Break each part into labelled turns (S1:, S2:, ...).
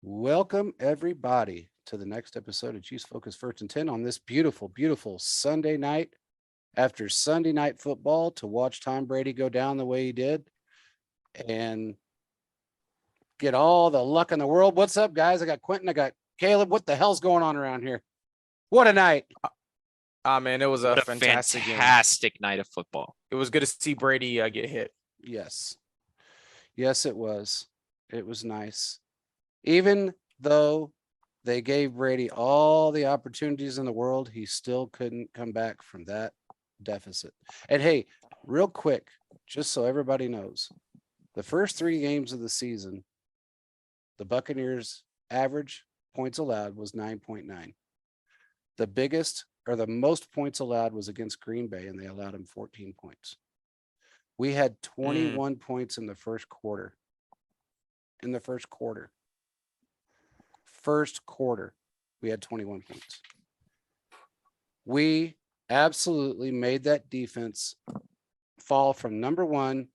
S1: Welcome, everybody, to the next episode of Chiefs Focus First and 10 on this beautiful, beautiful Sunday night after Sunday night football to watch Tom Brady go down the way he did and get all the luck in the world. What's up, guys? I got Quentin. I got Caleb. What the hell's going on around here? What a night.
S2: Man, it was a
S3: What a
S2: fantastic game.
S3: fantastic night of football.
S2: It was good to see Brady get hit.
S1: Yes. Yes, it was. It was nice. Even though they gave Brady all the opportunities in the world, he still couldn't come back from that deficit. And hey, real quick, just so everybody knows, the first 3 games of the season, the Buccaneers' average points allowed was 9.9. The biggest or the most points allowed was against Green Bay, and they allowed him 14 points. We had 21 points in the first quarter. First quarter, we had 21 points. We absolutely made that defense fall from number 1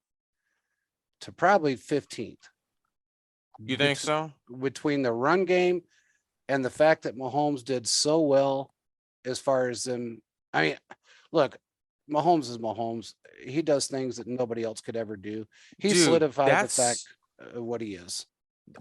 S1: to probably 15th.
S2: You think so?
S1: Between the run game and the fact that Mahomes did so well as far as them. I mean, look, Mahomes is Mahomes. He does things that nobody else could ever do. He solidified the fact of what he is.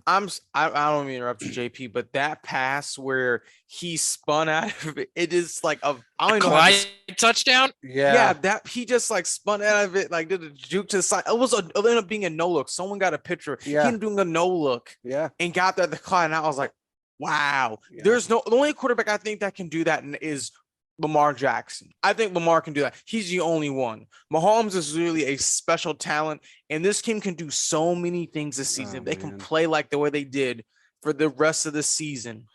S2: I don't mean to interrupt you, JP, but that pass where he spun out of it, it is like I don't know
S3: Clyde touchdown.
S2: Yeah, that he just like spun out of it, like did a juke to the side. It ended up being a no look. Someone got a picture.
S1: Yeah.
S2: Him doing a no look.
S1: Yeah,
S2: and got there at the Clyde, and I was like, wow.
S1: Yeah.
S2: The only quarterback I think that can do that is Lamar Jackson. I think Lamar can do that. He's the only one. Mahomes is really a special talent, and this team can do so many things this season. If they can play like the way they did for the rest of the season.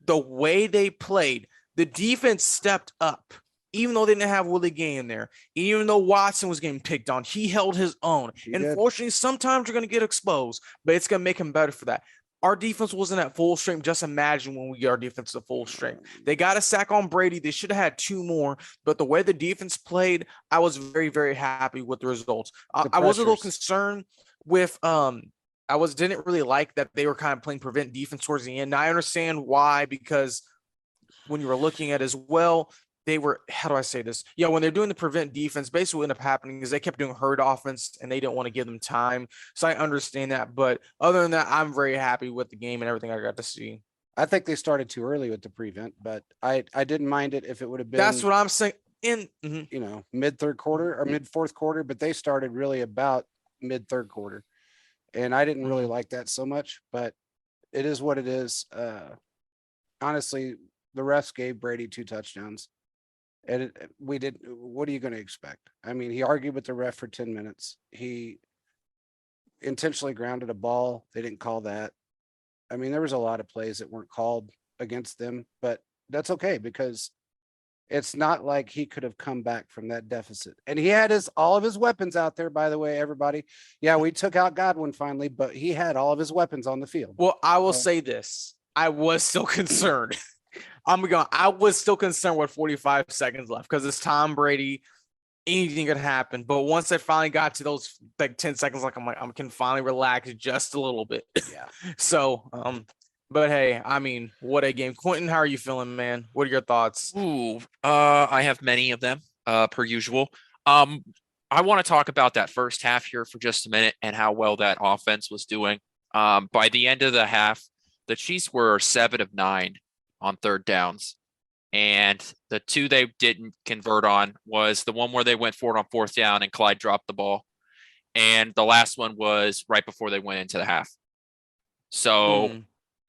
S2: The way they played, the defense stepped up. Even though they didn't have Willie Gay in there, even though Watson was getting picked on, he held his own. Unfortunately, sometimes you're going to get exposed, but it's going to make him better for that. Our defense wasn't at full strength. Just imagine when we get our defense to full strength. They got a sack on Brady. They should have had 2 more, but the way the defense played, I was very, very happy with the results. I was a little concerned with didn't really like that they were kind of playing prevent defense towards the end. Now I understand why, because when you were looking at as well, they were, how do I say this? Yeah, when they're doing the prevent defense, basically what ended up happening is they kept doing herd offense and they didn't want to give them time. So I understand that. But other than that, I'm very happy with the game and everything I got to see.
S1: I think they started too early with the prevent, but I didn't mind it if it would have been.
S2: That's what I'm saying.
S1: Mid third quarter or mid fourth quarter, but they started really about mid third quarter. And I didn't really like that so much, but it is what it is. Honestly, the refs gave Brady 2 touchdowns. And what are you going to expect? I mean, he argued with the ref for 10 minutes. He intentionally grounded a ball. They didn't call that. I mean, there was a lot of plays that weren't called against them, but that's okay because it's not like he could have come back from that deficit. And he had all of his weapons out there, by the way, everybody. Yeah, we took out Godwin finally, but he had all of his weapons on the field.
S2: Well, I will say this. I was still concerned. I was still concerned with 45 seconds left because it's Tom Brady. Anything could happen. But once I finally got to those like 10 seconds, I can finally relax just a little bit.
S1: Yeah.
S2: So, but hey, I mean, what a game. Quentin, how are you feeling, man? What are your thoughts?
S3: I have many of them, per usual. I want to talk about that first half here for just a minute and how well that offense was doing. By the end of the half, the Chiefs were 7 of 9 on third downs. And the 2 they didn't convert on was the one where they went for it on 4th down and Clyde dropped the ball. And the last one was right before they went into the half. So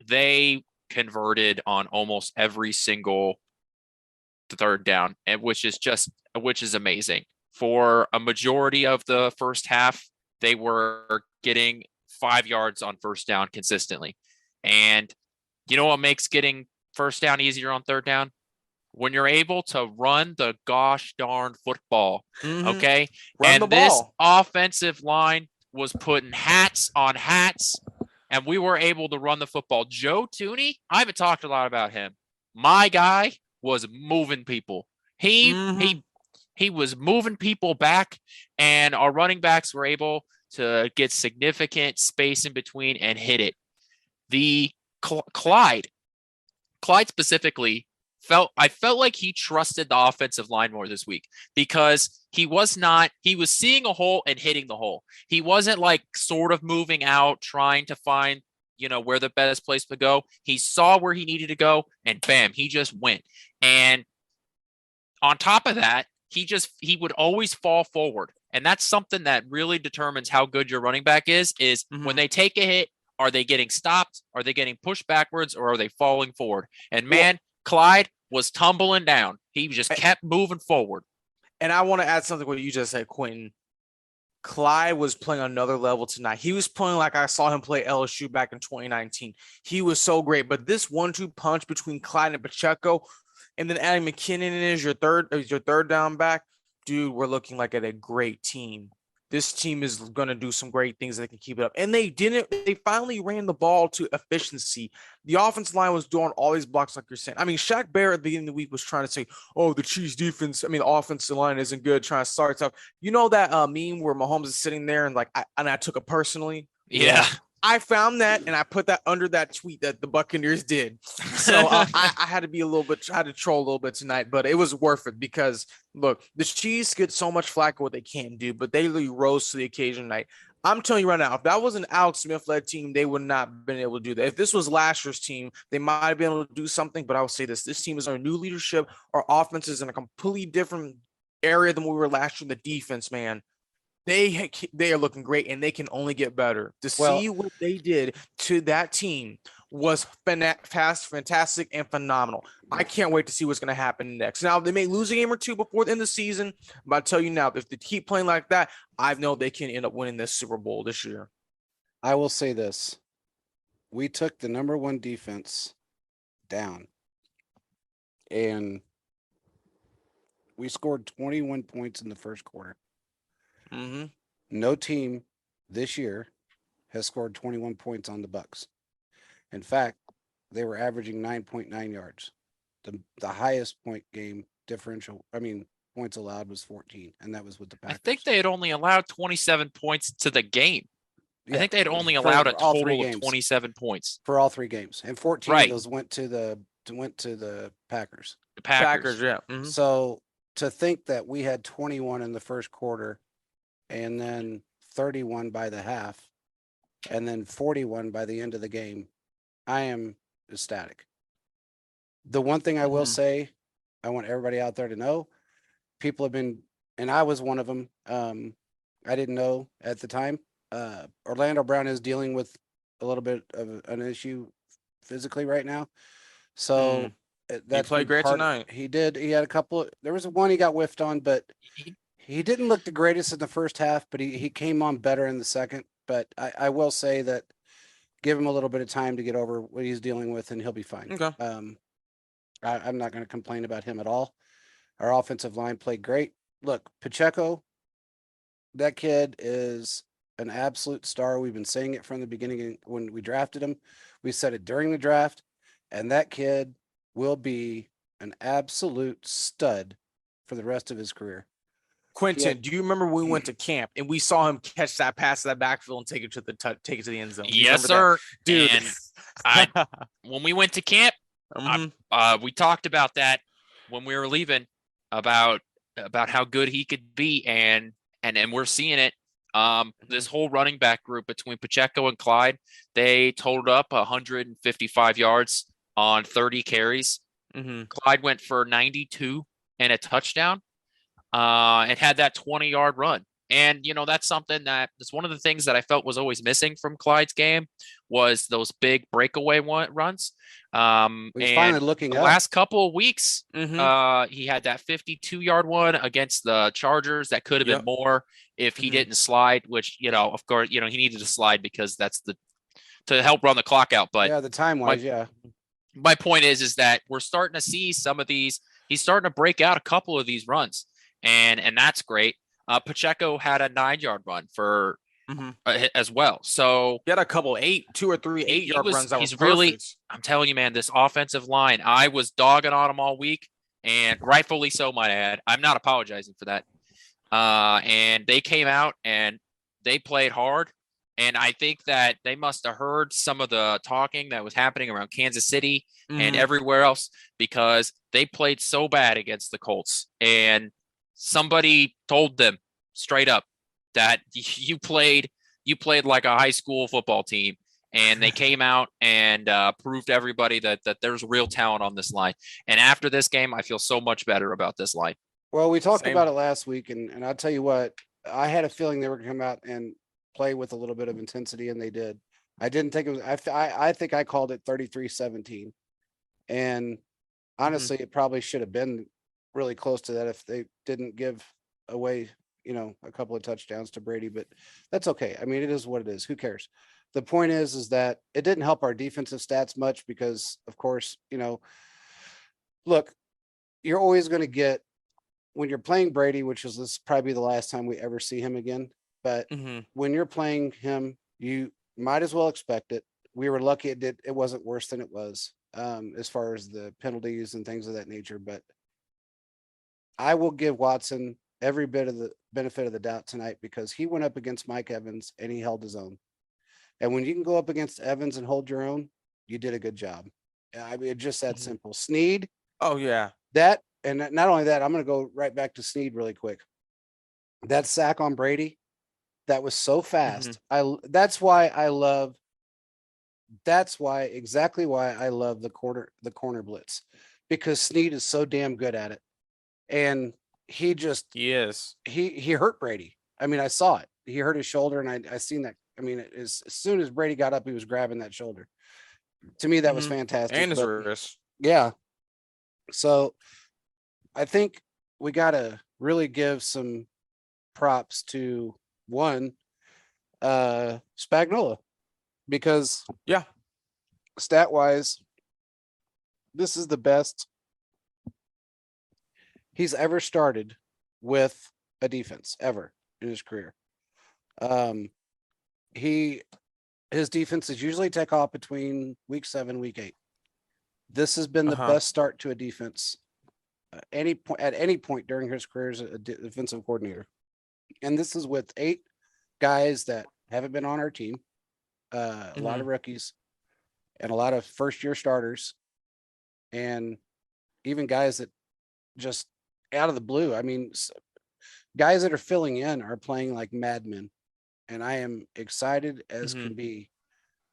S3: they converted on almost every single third down, which is amazing. For a majority of the first half, they were getting 5 yards on first down consistently. And you know what makes getting first down easier on third down? When you're able to run the gosh darn football, okay?
S2: Run the ball.
S3: This offensive line was putting hats on hats, and we were able to run the football. Joe Tooney, I haven't talked a lot about him. My guy was moving people. He was moving people back, and our running backs were able to get significant space in between and hit it. The Clyde specifically I felt like he trusted the offensive line more this week because he was seeing a hole and hitting the hole. He wasn't like sort of moving out, trying to find, where the best place to go. He saw where he needed to go and bam, he just went. And on top of that, he would always fall forward. And that's something that really determines how good your running back is when they take a hit, are they getting stopped? Are they getting pushed backwards or are they falling forward? And man, Clyde was tumbling down. He just kept moving forward.
S2: And I want to add something what you just said, Quentin. Clyde was playing another level tonight. He was playing like I saw him play LSU back in 2019. He was so great. But this 1-2 punch between Clyde and Pacheco, and then adding McKinnon is your third down back, dude, we're looking like at a great team. This team is going to do some great things that can keep it up. And they finally ran the ball to efficiency. The offensive line was doing all these blocks like you're saying. I mean, Shaq Barrett at the beginning of the week was trying to say, oh, the Chiefs defense, the offensive line isn't good, trying to start stuff. You know that meme where Mahomes is sitting there and I took it personally?
S3: Yeah.
S2: I found that and I put that under that tweet that the Buccaneers did. So I had to try to troll a little bit tonight, but it was worth it because look, the Chiefs get so much flack for what they can do, but they really rose to the occasion tonight. I'm telling you right now, if that was an Alex Smith-led team, they would not have been able to do that. If this was last year's team, they might have been able to do something, but I will say this team is under new leadership. Our offense is in a completely different area than we were last year. The defense, man. They are looking great, and they can only get better. See what they did to that team was fantastic and phenomenal. I can't wait to see what's going to happen next. Now, they may lose a game or two before the end of the season, but I tell you now, if they keep playing like that, I know they can end up winning this Super Bowl this year.
S1: I will say this. We took the number one defense down, and we scored 21 points in the first quarter.
S2: Mm-hmm.
S1: No team this year has scored 21 points on the Bucks. In fact, they were averaging 9.9 yards. The highest point game differential, points allowed was 14, and that was with the Packers.
S3: I think they had only allowed 27 points to the game.
S1: Yeah,
S3: I think they had only allowed a total of 27 points
S1: for all three games, and 14 of those went to the Packers.
S3: The Packers,
S2: yeah.
S1: Mm-hmm. So to think that we had 21 in the first quarter, and then 31 by the half, and then 41 by the end of the game, I am ecstatic. The one thing I will say, I want everybody out there to know, people have been, and I was one of them, I didn't know at the time, Orlando Brown is dealing with a little bit of an issue physically right now. So
S2: he played great tonight.
S1: He did. He had a couple, there was one he got whiffed on, but he didn't look the greatest in the first half, but he came on better in the second. But I will say that give him a little bit of time to get over what he's dealing with, and he'll be fine.
S2: Okay.
S1: I'm not going to complain about him at all. Our offensive line played great. Look, Pacheco, that kid is an absolute star. We've been saying it from the beginning when we drafted him. We said it during the draft, and that kid will be an absolute stud for the rest of his career.
S2: Quentin, do you remember when we went to camp and we saw him catch that pass to that backfield and take it to the end zone?
S3: Yes, sir.
S2: Dude.
S3: And when we went to camp, we talked about that when we were leaving about how good he could be, and we're seeing it. This whole running back group between Pacheco and Clyde, they totaled up 155 yards on 30 carries. Clyde went for 92 and a touchdown. And had that 20-yard run. And, that's something that's one of the things that I felt was always missing from Clyde's game was those big breakaway runs.
S1: He's finally looking up.
S3: Last couple of weeks, he had that 52-yard one against the Chargers. That could have been more if he didn't slide, which, of course, he needed to slide because that's to help run the clock out. But
S1: the time-wise,
S3: my point is that we're starting to see some of these. He's starting to break out a couple of these runs. And that's great. Pacheco had a 9-yard run for as well. So
S2: he had a couple 2 or 3 8-yard runs.
S3: He's really, I'm telling you, man, this offensive line, I was dogging on him all week, and rightfully so, might add. I'm not apologizing for that. And they came out and they played hard. And I think that they must have heard some of the talking that was happening around Kansas City and everywhere else because they played so bad against the Colts. And somebody told them straight up that you played like a high school football team. And they came out and proved to everybody that there's real talent on this line. And after this game, I feel so much better about this line.
S1: Well, we talked
S2: Same.
S1: about it last week, and I'll tell you what, I had a feeling they were going to come out and play with a little bit of intensity, and they did. I didn't think it was. I think I called it 33-17, and honestly, it probably should have been really close to that if they didn't give away, a couple of touchdowns to Brady. But that's okay. I mean, it is what it is. Who cares? The point is that it didn't help our defensive stats much because, of course, look, you're always going to get when you're playing Brady, which is this probably the last time we ever see him again. But when you're playing him, you might as well expect it. We were lucky it wasn't worse than it was as far as the penalties and things of that nature. But I will give Watson every bit of the benefit of the doubt tonight because he went up against Mike Evans and he held his own. And when you can go up against Evans and hold your own, you did a good job. I mean, it's just that simple. Snead.
S2: Oh yeah.
S1: That, and not only that, I'm going to go right back to Snead really quick. That sack on Brady, that was so fast. That's why I love the corner blitz, because Snead is so damn good at it. And he hurt Brady. I mean, I saw it. He hurt his shoulder, and I seen that. I mean, as soon as Brady got up, he was grabbing that shoulder. To me, that was fantastic.
S2: And his wrist.
S1: Yeah. So I think we got to really give some props to one, Spagnola, because stat wise, this is the best he's ever started with a defense ever in his career. His defenses usually take off between week 7, week 8. This has been the best start to a defense at any point during his career as a defensive coordinator. And this is with 8 guys that haven't been on our team, a lot of rookies and a lot of first-year starters, and even guys that just out of the blue. I mean, guys that are filling in are playing like madmen. And I am excited as can be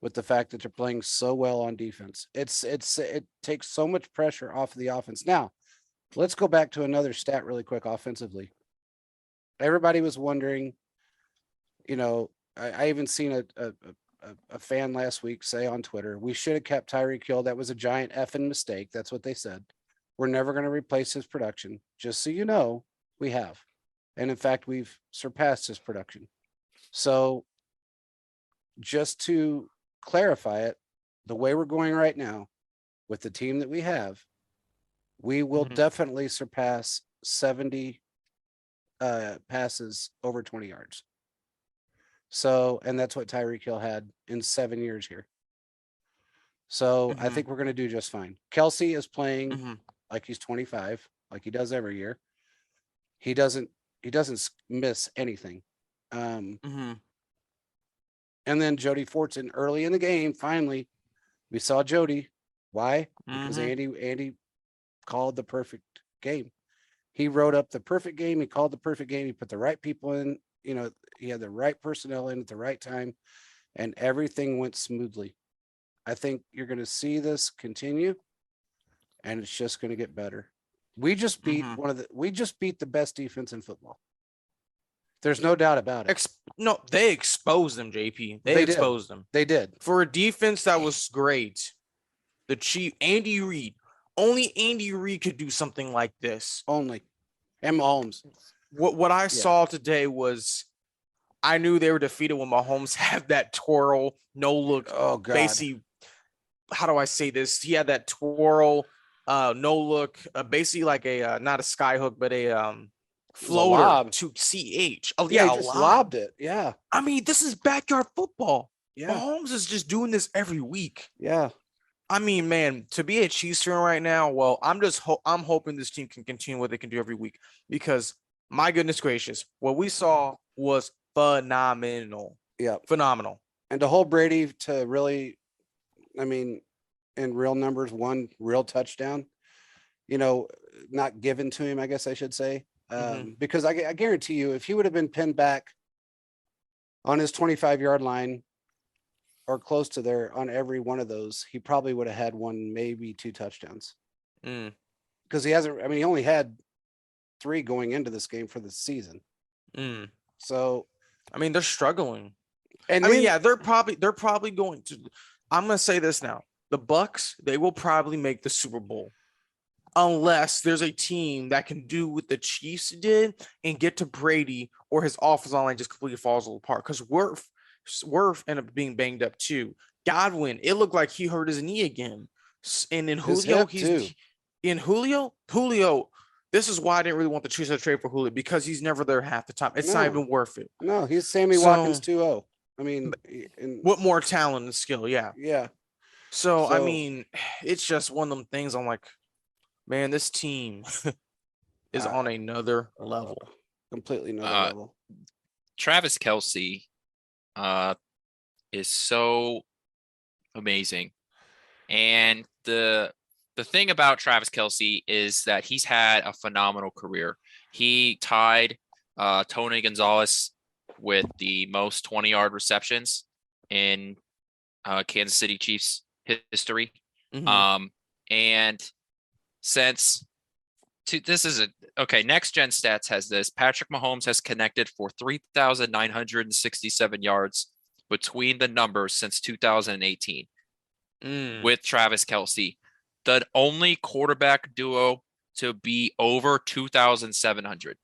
S1: with the fact that they're playing so well on defense. It takes so much pressure off of the offense. Now, let's go back to another stat really quick offensively. Everybody was wondering, I even seen a fan last week say on Twitter, we should have kept Tyreek Hill. That was a giant effing mistake. That's what they said. We're never going to replace his production. Just so you know, we have. And in fact, we've surpassed his production. So just to clarify it, the way we're going right now with the team that we have, we will definitely surpass 70 passes over 20 yards. So, and that's what Tyreek Hill had in 7 years here. So I think we're going to do just fine. Kelsey is playing like he's 25, like he does every year. He doesn't miss anything. And then Jody Fortson early in the game, finally, we saw Jody. Why? Because Andy called the perfect game. He wrote up the perfect game. He called the perfect game. He put the right people in. He had the right personnel in at the right time, and everything went smoothly. I think you're going to see this continue, and it's just going to get better. We just beat the best defense in football. There's no doubt about it.
S2: They exposed them, JP. They exposed them.
S1: They did.
S2: For a defense that was great, the Chief, Andy Reid, only Andy Reid could do something like this.
S1: Only. And Mahomes.
S2: What I saw today was, I knew they were defeated when Mahomes had that twirl, no look.
S1: Oh, God.
S2: Basically, how do I say this? He had that twirl, no look, basically like a, not a sky hook, but a, floater to CH. Oh yeah,
S1: he just lobbed it. Yeah.
S2: I mean, this is backyard football.
S1: Yeah.
S2: Mahomes is just doing this every week.
S1: Yeah.
S2: I mean, man, to be a Chiefs fan right now, well, I'm hoping this team can continue what they can do every week, because my goodness gracious, what we saw was phenomenal.
S1: Yeah.
S2: Phenomenal.
S1: And to hold Brady to really, I mean, in real numbers, one real touchdown, not given to him, I guess I should say. Because I guarantee you, if he would have been pinned back on his 25-yard line or close to there on every one of those, he probably would have had one, maybe 2 touchdowns. Because he hasn't, he only had 3 going into this game for the season. So,
S2: they're struggling.
S1: and
S2: they're probably going to. I'm gonna say this now: the Bucks, they will probably make the Super Bowl, unless there's a team that can do what the Chiefs did and get to Brady, or his offensive line just completely falls apart. Because Worth ended up being banged up too. Godwin, it looked like he hurt his knee again, and then Julio, Julio. This is why I didn't really want the Chiefs to trade for Julio, because he's never there half the time. It's not even worth it.
S1: No, he's Sammy Watkins 2-0.
S2: What more talent and skill? Yeah.
S1: Yeah.
S2: So it's just one of them things. I'm like, man, this team is on another level.
S1: Completely another level.
S3: Travis Kelce is so amazing. And the thing about Travis Kelce is that he's had a phenomenal career. He tied Tony Gonzalez with the most 20-yard receptions in Kansas City Chiefs history. And since Next Gen Stats has this. Patrick Mahomes has connected for 3,967 yards between the numbers since 2018 with Travis Kelce. The only quarterback duo to be over 2,700.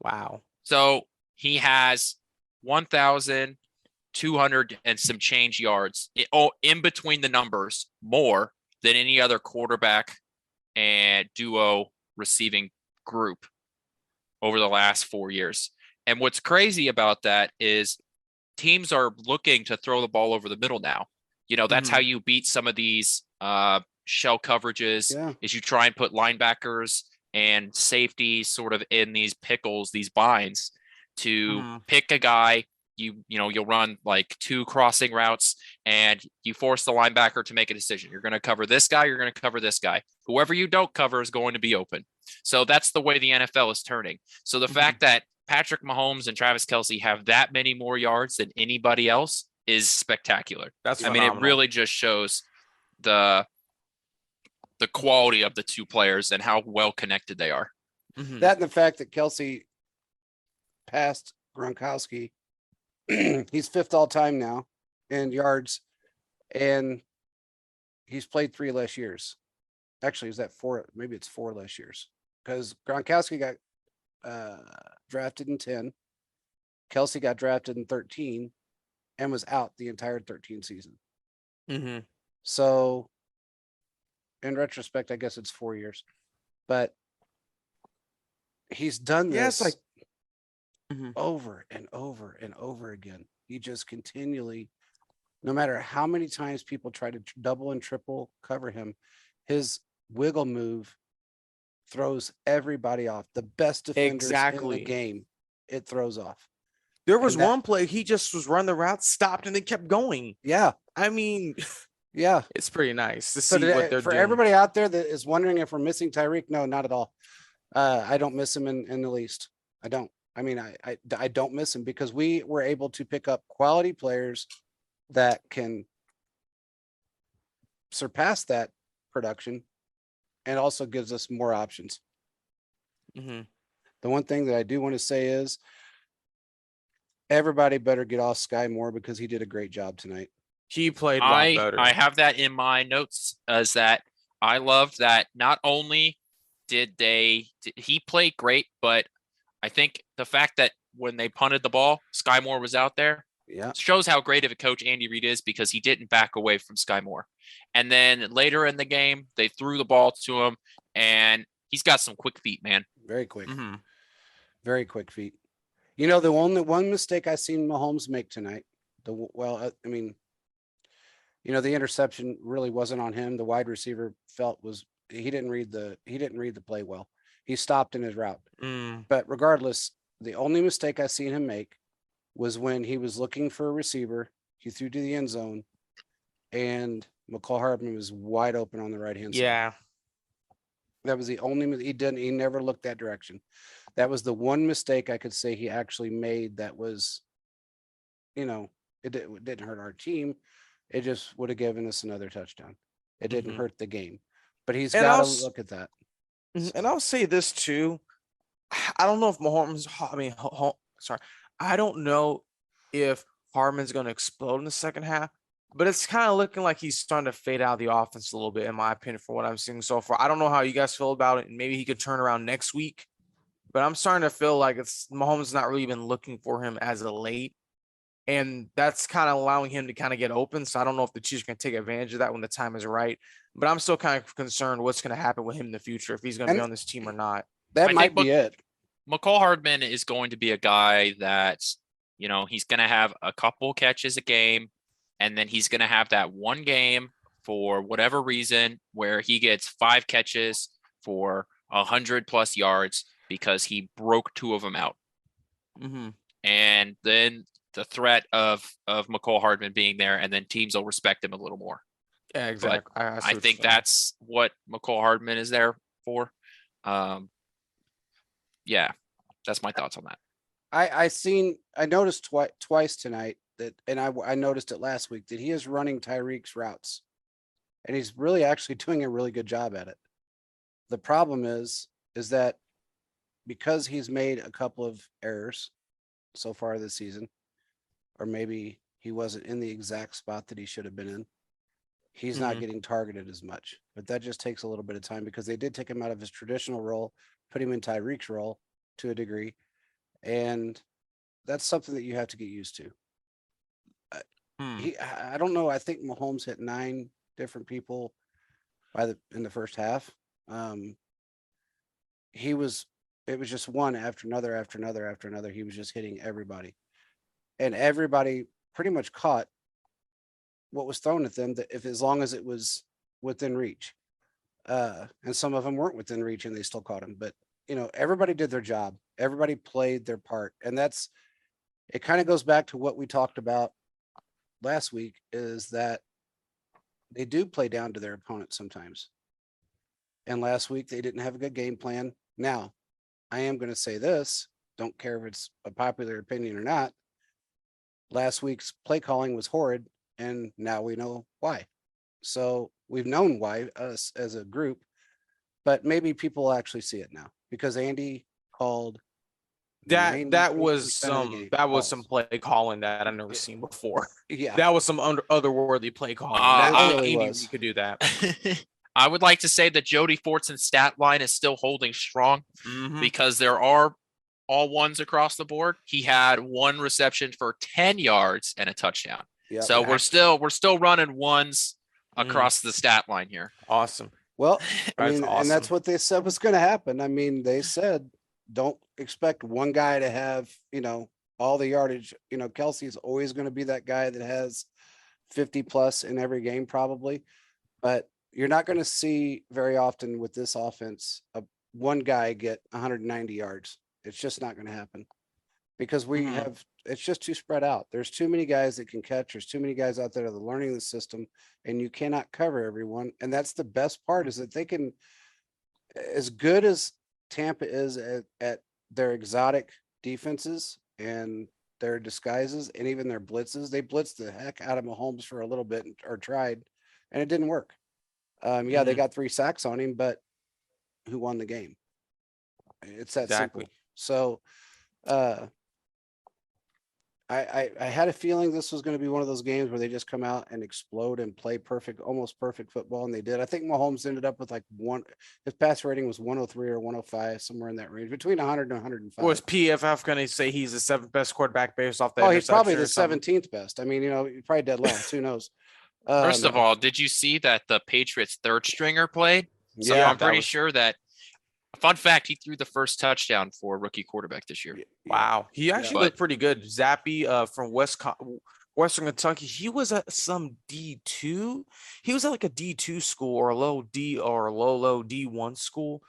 S2: Wow.
S3: So he has 1,200 and some change yards in between the numbers, more than any other quarterback and duo receiving group over the last 4 years. And what's crazy about that is teams are looking to throw the ball over the middle now. That's how you beat some of these shell coverages, is you try and put linebackers and safeties sort of in these pickles, these binds, to pick a guy. You'll run like 2 crossing routes and you force the linebacker to make a decision. You're going to cover this guy. You're going to cover this guy. Whoever you don't cover is going to be open. So that's the way the NFL is turning. So the fact that Patrick Mahomes and Travis Kelce have that many more yards than anybody else is spectacular.
S2: That's phenomenal.
S3: It really just shows the quality of the two players and how well connected they are.
S1: That and the fact that Kelce passed Gronkowski. He's 5th all time now in yards, and he's played 3 less years. Actually, is that 4? Maybe it's 4 less years, because Gronkowski got drafted in 10. Kelce got drafted in 13 and was out the entire 13 season. So in retrospect, I guess it's 4 years, but he's done this over and over and over again. He just continually, no matter how many times people try to double and triple cover him, his wiggle move throws everybody off. The best defenders in the game, it throws off.
S2: There was one play, he just was running the route, stopped, and then kept going.
S1: Yeah. Yeah.
S2: It's pretty nice to see what they're doing.
S1: For everybody out there that is wondering if we're missing Tyreek, no, not at all. I don't miss him in the least. I don't. I don't miss him, because we were able to pick up quality players that can surpass that production and also gives us more options. The one thing that I do want to say is everybody better get off Sky Moore, because he did a great job tonight.
S2: He played a lot better.
S3: I have that in my notes, as that I loved that not only did he played great, but I think the fact that when they punted the ball, Sky Moore was out there, shows how great of a coach Andy Reid is, because he didn't back away from Sky Moore. And then later in the game, they threw the ball to him, and he's got some quick feet, man.
S1: Very quick. Very quick feet. The one mistake I seen Mahomes make tonight, the interception really wasn't on him. The wide receiver he didn't read the play well. He stopped in his route. But regardless, the only mistake I seen him make was when he was looking for a receiver. He threw to the end zone, and McCall Hardman was wide open on the right hand side.
S2: Yeah.
S1: That was the only he never looked that direction. That was the one mistake I could say he actually made that was, it didn't hurt our team. It just would have given us another touchdown. It didn't hurt the game. But he's
S2: And
S1: got to
S2: I'll
S1: look at that.
S2: and I'll say this too. I don't know if Mahomes, sorry. I don't know if Hardman's going to explode in the second half, but it's kind of looking like he's starting to fade out of the offense a little bit, in my opinion, for what I'm seeing so far. I don't know how you guys feel about it, and maybe he could turn around next week, but I'm starting to feel like Mahomes not really even looking for him as a late, and that's kind of allowing him to kind of get open. So I don't know if the Chiefs can take advantage of that when the time is right, but I'm still kind of concerned what's going to happen with him in the future, if he's going to be on this team or not.
S1: That
S3: I
S1: might
S3: think
S1: be it.
S3: McCall Hardman is going to be a guy that, he's going to have a couple catches a game, and then he's going to have that one game for whatever reason where he gets 5 catches for 100+ yards because he broke 2 of them out. And then the threat of McCall Hardman being there, and then teams will respect him a little more.
S2: Yeah, exactly.
S3: I think that's what McCall Hardman is there for. Yeah, that's my thoughts on that.
S1: I noticed twice tonight that, and I noticed it last week, that he is running Tyreek's routes, and he's really actually doing a really good job at it. The problem is that because he's made a couple of errors so far this season, or maybe he wasn't in the exact spot that he should have been in, he's not getting targeted as much. But that just takes a little bit of time because they did take him out of his traditional role, put him in Tyreek's role to a degree. And that's something that you have to get used to. I don't know. I think Mahomes hit 9 different people in the first half. It was just one after another, after another, after another. He was just hitting everybody, and everybody pretty much caught what was thrown at them, that as long as it was within reach. And some of them weren't within reach and they still caught him. But everybody did their job. Everybody played their part. And it kind of goes back to what we talked about last week, is that they do play down to their opponent sometimes. And last week they didn't have a good game plan. Now, I am going to say this, don't care if it's a popular opinion or not. Last week's play calling was horrid, and now we know why. So we've known why, us as a group, but maybe people will actually see it now, because Andy called
S2: that was
S1: 98% of the game
S2: some
S1: calls.
S2: play calling that I've never seen before.
S1: Yeah,
S2: That was some otherworldly play calling.
S3: It
S1: really
S2: Andy
S1: was.
S2: could do that.
S3: I would like to say that Jody Fortson's stat line is still holding strong because there are all ones across the board. He had 1 reception for 10 yards and a touchdown.
S1: Yep.
S3: So we're still running ones across the stat line here.
S2: Awesome.
S1: Well,
S2: That's
S1: and that's
S2: awesome.
S1: what they said was going to happen. I mean, they said, don't expect one guy to have, all the yardage. Kelsey's always going to be that guy that has 50 plus in every game, probably. But you're not going to see very often with this offense, one guy get 190 yards. It's just not going to happen, because it's just too spread out. There's too many guys that can catch. There's too many guys out there that are learning the system, and you cannot cover everyone. And that's the best part, is that they can, as good as Tampa is at their exotic defenses and their disguises and even their blitzes, they blitzed the heck out of Mahomes for a little bit, or tried, and it didn't work. They got 3 sacks on him, but who won the game? It's that
S2: Exactly.
S1: simple. So, I had a feeling this was going to be one of those games where they just come out and explode and play almost perfect football, and they did. I think Mahomes ended up with his pass rating was 103 or 105, somewhere in that range, between 100 and 105.
S2: Was PFF going to say he's the 7th best quarterback based off that?
S1: Oh, he's probably the
S2: interception or something?
S1: 17th best. I mean, he's probably dead last. Who knows?
S3: First of all, did you see that the Patriots' 3rd stringer played? So
S1: Yeah,
S3: I'm pretty sure that. Fun fact: he threw the first touchdown for a rookie quarterback this year.
S2: Wow, he actually looked pretty good. Zappy from Western Kentucky. He was at some D2. He was at like a D2 school or a low D or low D1 school.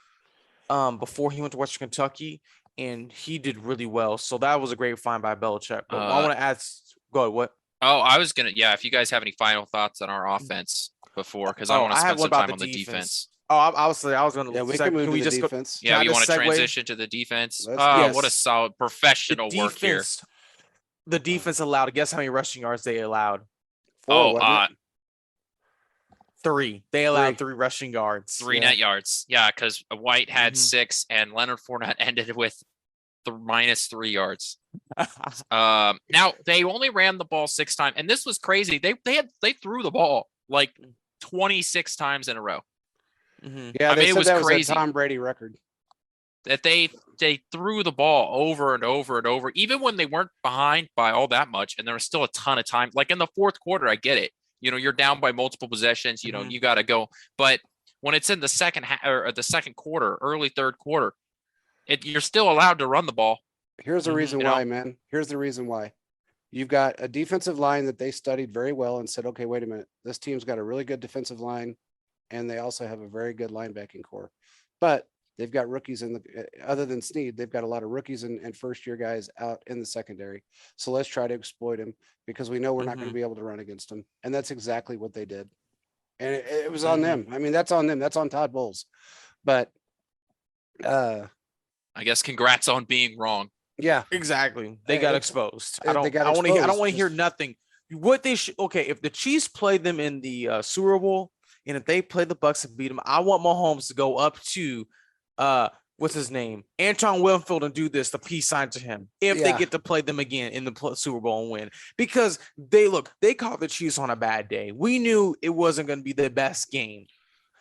S2: Before he went to Western Kentucky, and he did really well. So that was a great find by Belichick. But I
S3: Uh,
S2: want to ask, go ahead, what?
S3: Oh, I was gonna. Yeah, if you guys have any final thoughts on our offense before, because I want to
S2: I have
S3: spend
S2: one
S3: some
S2: about
S3: time
S2: the
S3: on the
S2: defense.
S3: defense.
S2: Oh, I was going to.
S1: Yeah, we can move
S2: Can
S1: to
S2: we
S1: the
S2: just go?
S1: defense.
S3: Yeah,
S2: Can I
S3: you want
S2: just
S3: to
S2: segue?
S3: transition to the defense?
S1: Let's do
S3: What a
S2: Yes.
S3: solid
S2: The
S3: professional work here.
S2: defense. The defense allowed. Guess how many rushing yards they allowed?
S1: 4,
S3: Oh,
S1: wasn't it?
S2: 3. They allowed
S1: 3.
S2: 3 rushing yards.
S3: 3
S1: Yeah.
S3: net yards. Yeah, because White had
S2: Mhm.
S3: 6 and Leonard Fournette ended with minus 3 yards. Now they only ran the ball 6 times, and this was crazy. They threw the ball like 26 times in a row.
S2: Mhm.
S1: Yeah,
S3: I
S1: they
S3: mean, it
S1: said
S3: was
S1: that was
S3: crazy.
S1: a Tom Brady record.
S3: That they threw the ball over and over and over, even when they weren't behind by all that much, and there was still a ton of time. Like in the fourth quarter, I get it. You're down by multiple possessions.
S2: Mhm.
S3: You got to go. But when it's in the second or the second quarter, early third quarter, you're still allowed to run the ball.
S1: Here's the
S2: Mhm.
S1: reason
S3: You know?
S1: why, man. Here's the reason why. You've got a defensive line that they studied very well and said, okay, wait a minute. This team's got a really good defensive line, and they also have a very good linebacking core. But they've got rookies in the other than Snead, they've got a lot of rookies and first year guys out in the secondary. So let's try to exploit him because we know we're not going to
S2: Mhm.
S1: be able to run against them. And that's exactly what they did. And it was
S2: Mm-hmm.
S1: on them. I mean, that's on them. That's on Todd Bowles. But
S3: I guess congrats on being wrong.
S1: yeah,
S2: Exactly. They got
S1: It's-
S2: exposed.
S1: they got
S2: I don't
S1: exposed,
S2: want to hear
S1: just-
S2: nothing. What they should. Okay, if the Chiefs play them in the Super Bowl, and if they play the Bucks and beat them, I want Mahomes to go up to what's his name, Anton Winfield, and do this, the peace sign to him if they
S1: Yeah.
S2: get to play them again in the Super Bowl and win. Because they caught the Chiefs on a bad day. We knew it wasn't going to be the best game.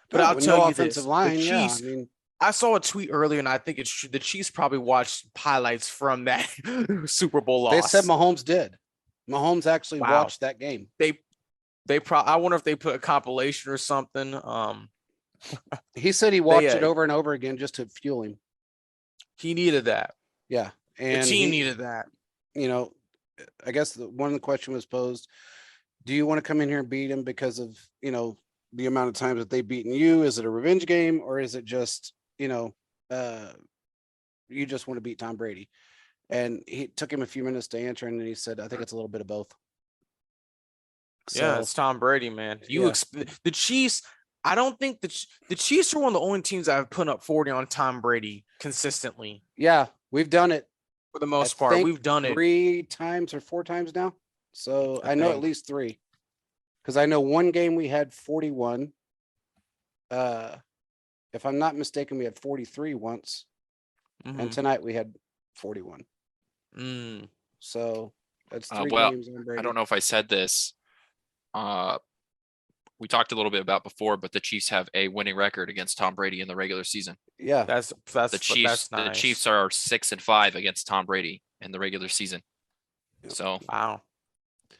S2: But
S1: No,
S2: I'll
S1: with
S2: tell
S1: no
S2: you
S1: offensive
S2: this:
S1: line.
S2: the
S1: Yeah,
S2: Chiefs.
S1: I mean,
S2: I saw a tweet earlier, and I think it's true. The Chiefs probably watched highlights from that Super Bowl
S1: they
S2: loss.
S1: said Mahomes did. Mahomes actually
S2: Wow.
S1: watched that game.
S2: I wonder if they put a compilation or something.
S1: He said he watched
S2: They,
S1: it over and over again just to fuel him.
S2: he needed that.
S1: Yeah,
S2: The
S1: and
S2: team
S1: he-
S2: needed that.
S1: you know, I guess one of the question was posed: do you want to come in here and beat him because of the amount of times that they've beaten you? Is it a revenge game, or is it just you just want to beat Tom Brady? And he took him a few minutes to answer, and then he said, "I think it's a little bit of both."
S2: Yeah,
S1: So
S2: it's Tom Brady, man.
S1: Yeah.
S2: The Chiefs. I don't think the Chiefs are one of the only teams that have put up 40 on Tom Brady consistently
S1: yeah, we've done it.
S2: for the
S1: I
S2: most part.
S1: think
S2: We've done it.
S1: 3 times or 4 times now. So
S2: I
S1: I know at
S2: think.
S1: least 3, because I know one game we had 41. If I'm not mistaken, we had 43 once, and
S2: Mhm.
S1: tonight we had 41.
S2: Mm.
S1: So that's 3
S3: Well,
S1: games on Brady.
S3: I don't know if I said this. We talked a little bit about before, but the Chiefs have a winning record against Tom Brady in the regular season.
S1: Yeah,
S2: That's
S3: The Chiefs,
S2: that's nice.
S3: the Chiefs are 6-5 against Tom Brady in the regular season.
S1: Yep.
S3: So
S2: Wow.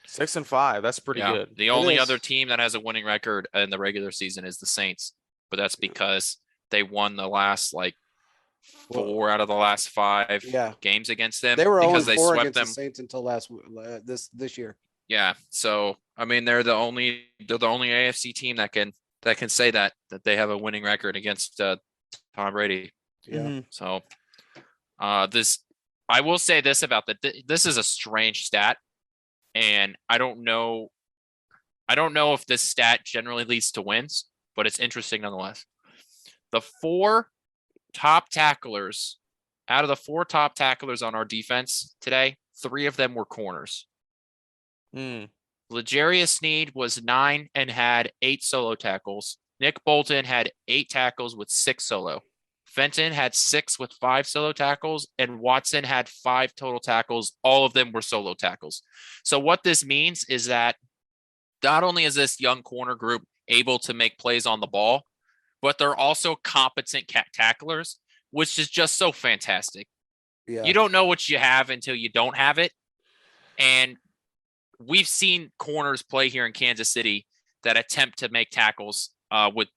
S2: 6-5. That's pretty
S3: yeah,
S2: good.
S3: the only
S1: is.
S3: other team that has a winning record in the regular season is the Saints, but that's because they won the last
S1: Well,
S3: 4 out of the last 5
S1: yeah.
S3: games against them
S1: They were
S3: because
S1: 0-4
S3: they swept
S1: against
S3: them.
S1: the Saints until this year.
S3: Yeah, so I mean they're the only AFC team that can say that they have a winning record against Tom Brady.
S1: Yeah.
S2: Mhm.
S3: So I will say this about this is a strange stat, and I don't know if this stat generally leads to wins, but it's interesting nonetheless. The 4 top tacklers out of the 4 top tacklers on our defense today, 3 of them were corners.
S2: Mm.
S3: L'Jarius Sneed was 9 and had 8 solo tackles. Nick Bolton had 8 tackles with 6 solo. Fenton had 6 with 5 solo tackles, and Watson had 5 total tackles. All of them were solo tackles. So what this means is that not only is this young corner group able to make plays on the ball, but they're also competent tacklers, which is just so fantastic.
S1: Yeah.
S3: You don't know what you have until you don't have it. And we've seen corners play here in Kansas City that attempt to make tackles with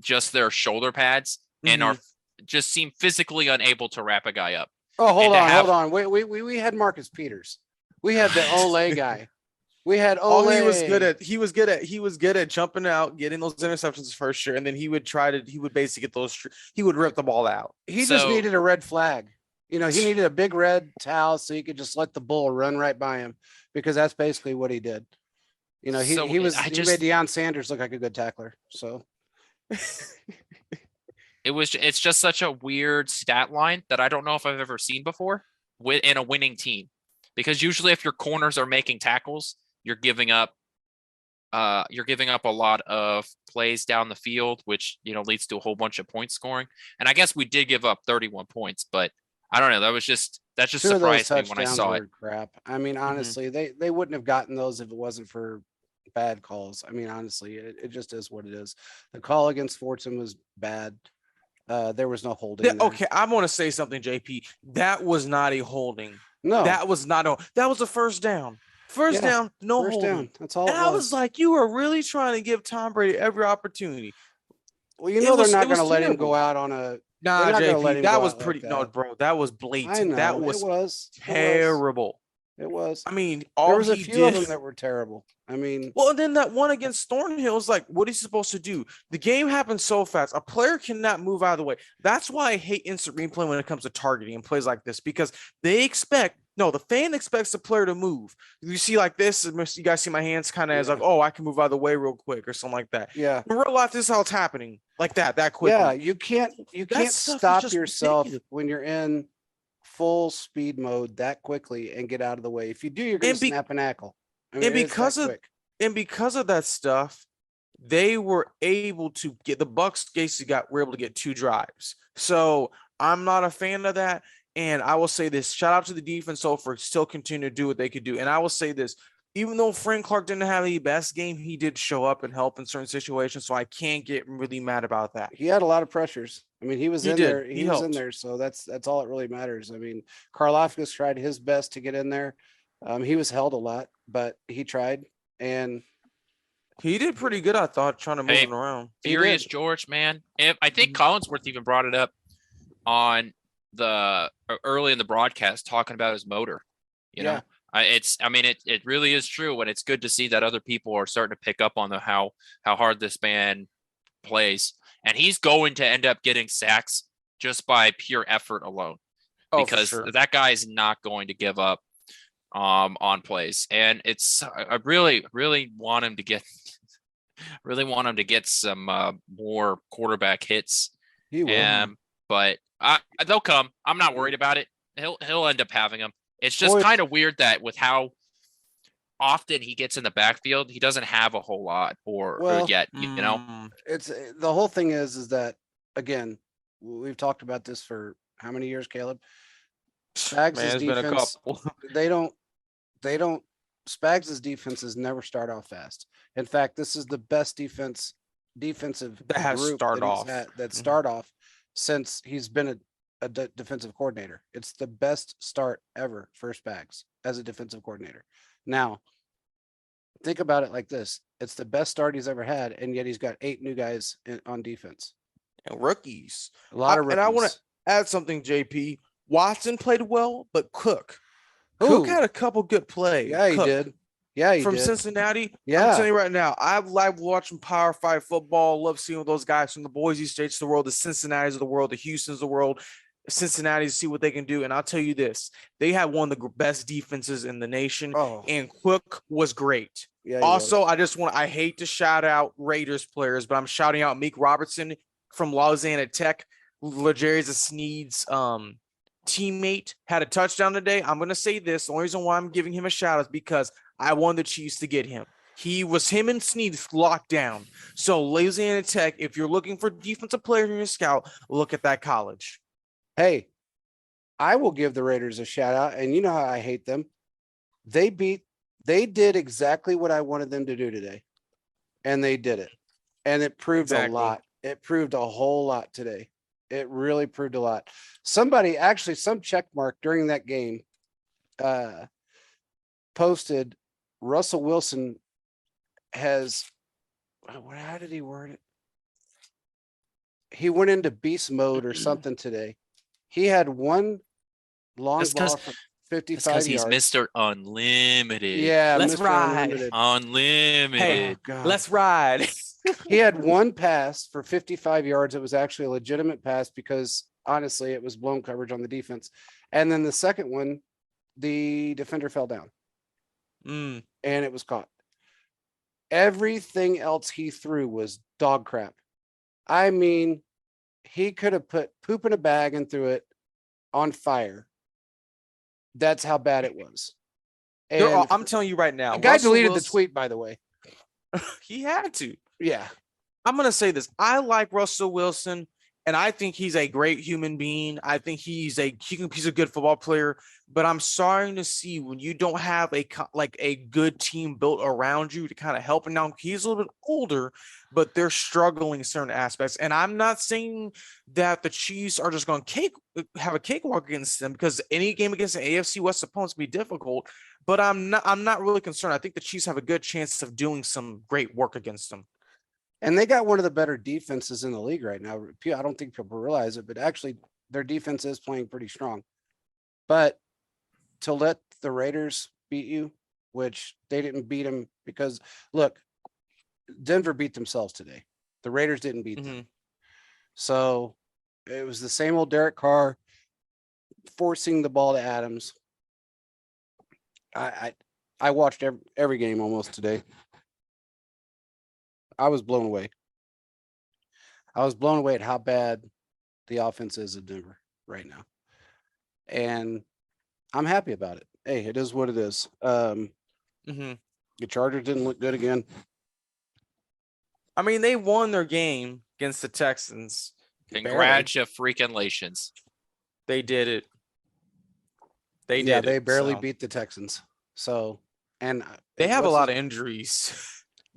S3: just their shoulder pads and are just seem physically unable to wrap a guy up.
S1: Oh, hold
S3: And to
S1: on, hold on. We had Marcus Peters. We had the Ole guy. We had Ole.
S2: All he was good at jumping out, getting those interceptions first year, and then he would basically get those. He would rip the ball out.
S1: He just
S3: So-
S1: needed a red flag. You know, he needed a big red towel so he could just let the bull run right by him, because that's basically what he did. You know, he
S3: So
S1: he was
S3: I
S1: he
S3: just
S1: made Deion Sanders look like a good tackler. So
S3: it's just such a weird stat line that I don't know if I've ever seen before in a winning team. Because usually if your corners are making tackles, you're giving up a lot of plays down the field, which leads to a whole bunch of point scoring. And I guess we did give up 31 points, but I don't know. That just
S1: two of those
S3: surprised me when I
S1: touchdowns
S3: saw it.
S1: were crap. I mean,
S2: Mm-hmm.
S1: honestly, they wouldn't have gotten those if it wasn't for bad calls. I mean, honestly, it just is what it is. The call against Fortune was bad. There was no holding there.
S2: Okay, I want to say something, JP. That was not a holding.
S1: No,
S2: That was not a. That was a first down. First
S1: Yeah,
S2: down, no
S1: first
S2: holding.
S1: down. That's all
S2: And
S1: it
S2: I was like, you are really trying to give Tom Brady every opportunity.
S1: well, you
S2: it
S1: know, they're
S2: was-
S1: not
S2: it was
S1: going to let him go
S2: terrible.
S1: out on a.
S2: Nah,
S1: not gonna let
S2: JP,
S1: him
S2: that
S1: go
S2: was
S1: out like
S2: pretty. No,
S1: that.
S2: bro, that was
S1: I
S2: blatant.
S1: know
S2: That
S1: it
S2: was
S1: was
S2: terrible.
S1: It was.
S2: I mean,
S1: There
S2: all
S1: was a
S2: he
S1: few of them
S2: did.
S1: that were terrible. I mean,
S2: Well, and then that one against Thornhill is like, what is he supposed to do? The game happens so fast. A player cannot move out of the way. That's why I hate instant replay when it comes to targeting and plays like this, because the fan expects the player to move. You see like this, you guys see my hands kind of as like,
S1: Yeah.
S2: oh, I can move out of the way real quick or something like that.
S1: yeah,
S2: In real life, this is how it's happening, like that quickly.
S1: yeah. You can't
S2: stuff is
S1: stop
S2: just
S1: yourself
S2: ridiculous.
S1: when you're in full speed mode that quickly and get out of the way. If you do, you're going
S2: And
S1: to
S2: be-
S1: snap an ankle. I mean,
S2: and
S1: it is that
S2: because of
S1: quick.
S2: and because of that stuff, they were able to get the Bucks basically were able to get 2 drives. So I'm not a fan of that. And I will say this: shout out to the defense for still continue to do what they could do. And I will say this: even though Frank Clark didn't have the best game, he did show up and help in certain situations. So I can't get really mad about that.
S1: He had a lot of pressures. I mean, he was
S2: He
S1: in
S2: did.
S1: there.
S2: He
S1: He was in
S2: helped.
S1: there. So that's all it really matters. I mean, Karlaftis tried his best to get in there. He was held a lot, but he tried. And
S2: He did pretty good, I thought, trying to move
S3: Hey,
S2: him around.
S1: He
S3: Furious
S1: did.
S3: George, man. I think
S2: Mhm.
S3: Collinsworth even brought it up on the early in the broadcast, talking about his motor. You know, it really is true, and it's good to see that other people are starting to pick up on how hard this man plays, and he's going to end up getting sacks just by pure effort alone,
S2: Oh, for
S3: because
S2: sure.
S3: that guy is not going to give up on plays, and I really want him to get some more quarterback hits.
S1: he will.
S3: But they'll come. I'm not worried about it. He'll end up having them. It's just
S1: Well,
S3: kind of weird that with how often he gets in the backfield, he doesn't have a whole lot or
S1: Well,
S3: yet. You know,
S1: it's the whole thing is that, again, we've talked about this for how many years, Caleb? Spags'
S2: Man, it's been a
S1: defense,
S2: couple.
S1: they don't Spags' defenses never start off fast. In fact, this is the best defensive
S2: That has
S1: group
S2: start
S1: that he's
S2: off.
S1: had that
S2: Mhm.
S1: start off since he's been a defensive coordinator. It's the best start ever for Spags as a defensive coordinator. Now, think about it like this: it's the best start he's ever had, and yet he's got 8 new guys on defense.
S2: And rookies.
S1: A lot of rookies.
S2: And I want to add something, JP. Watson played well, but Cook
S1: Who?
S2: had a couple good plays.
S1: Yeah, he
S2: Cook
S1: did. Yeah, he
S2: from
S1: did.
S2: Cincinnati. I'm
S1: Yeah.
S2: telling you right now, I like watching Power 5 football. Love seeing those guys from the Boise States of the world, the Cincinnatis of the world, the Houstons of the world, Cincinnati, to see what they can do. And I'll tell you this: they had one of the best defenses in the nation,
S1: Oh,
S2: and Cook was great.
S1: yeah. he
S2: Also,
S1: was.
S2: I hate to shout out Raiders players, but I'm shouting out Meek Robertson from Louisiana Tech. L'Jarius Sneed's teammate had a touchdown today. I'm going to say this. The only reason why I'm giving him a shout out is because I want the Chiefs to get him. Him and Sneed locked down. So Louisiana Tech, if you're looking for defensive players in your scout, look at that college.
S1: Hey, I will give the Raiders a shout out, and you know how I hate them. They did exactly what I wanted them to do today, and they did it, and it proved
S2: Exactly.
S1: a lot. It proved a whole lot today. It really proved a lot. Somebody, actually, some check mark during that game posted Russell Wilson has, how did he word it? He went into beast mode or something today. He had one long
S3: That's
S1: ball
S3: 'cause-
S1: from
S3: it's
S1: 55
S3: because he's
S1: yards.
S3: Mr. Unlimited.
S1: Yeah,
S2: Let's
S1: Mr.
S2: ride.
S1: Unlimited.
S3: Unlimited.
S1: Oh, God.
S2: Let's ride.
S1: He had one pass for 55 yards. It was actually a legitimate pass because honestly, it was blown coverage on the defense. And then the second one, the defender fell down
S2: Mm.
S1: and it was caught. Everything else he threw was dog crap. I mean, he could have put poop in a bag and threw it on fire. That's how bad it was. And
S2: I'm telling you right now,
S1: the guy
S2: Russell
S1: deleted the
S2: Wilson-
S1: tweet, by the way.
S2: He had to.
S1: Yeah.
S2: I'm gonna say this. I like Russell Wilson, and I think he's a great human being. I think he's a good football player. But I'm starting to see when you don't have a good team built around you to kind of help. And now he's a little bit older, but they're struggling in certain aspects. And I'm not saying that the Chiefs are just going to have a cakewalk against them, because any game against the AFC West opponents be difficult. But I'm not really concerned. I think the Chiefs have a good chance of doing some great work against them.
S1: And they got one of the better defenses in the league right now. I don't think people realize it, but actually their defense is playing pretty strong. But to let the Raiders beat you, which they didn't beat them because, look, Denver beat themselves today. The Raiders didn't beat them. So it was the same old Derek Carr forcing the ball to Adams. I watched every game almost today. I was blown away. I was blown away at how bad the offense is of Denver right now. And I'm happy about it. Hey, it is what it is. The Chargers didn't look good again.
S2: I mean, they won their game against the Texans.
S3: Congratulations.
S2: They did it. They
S1: barely beat the Texans. So, and
S2: they have a lot of injuries.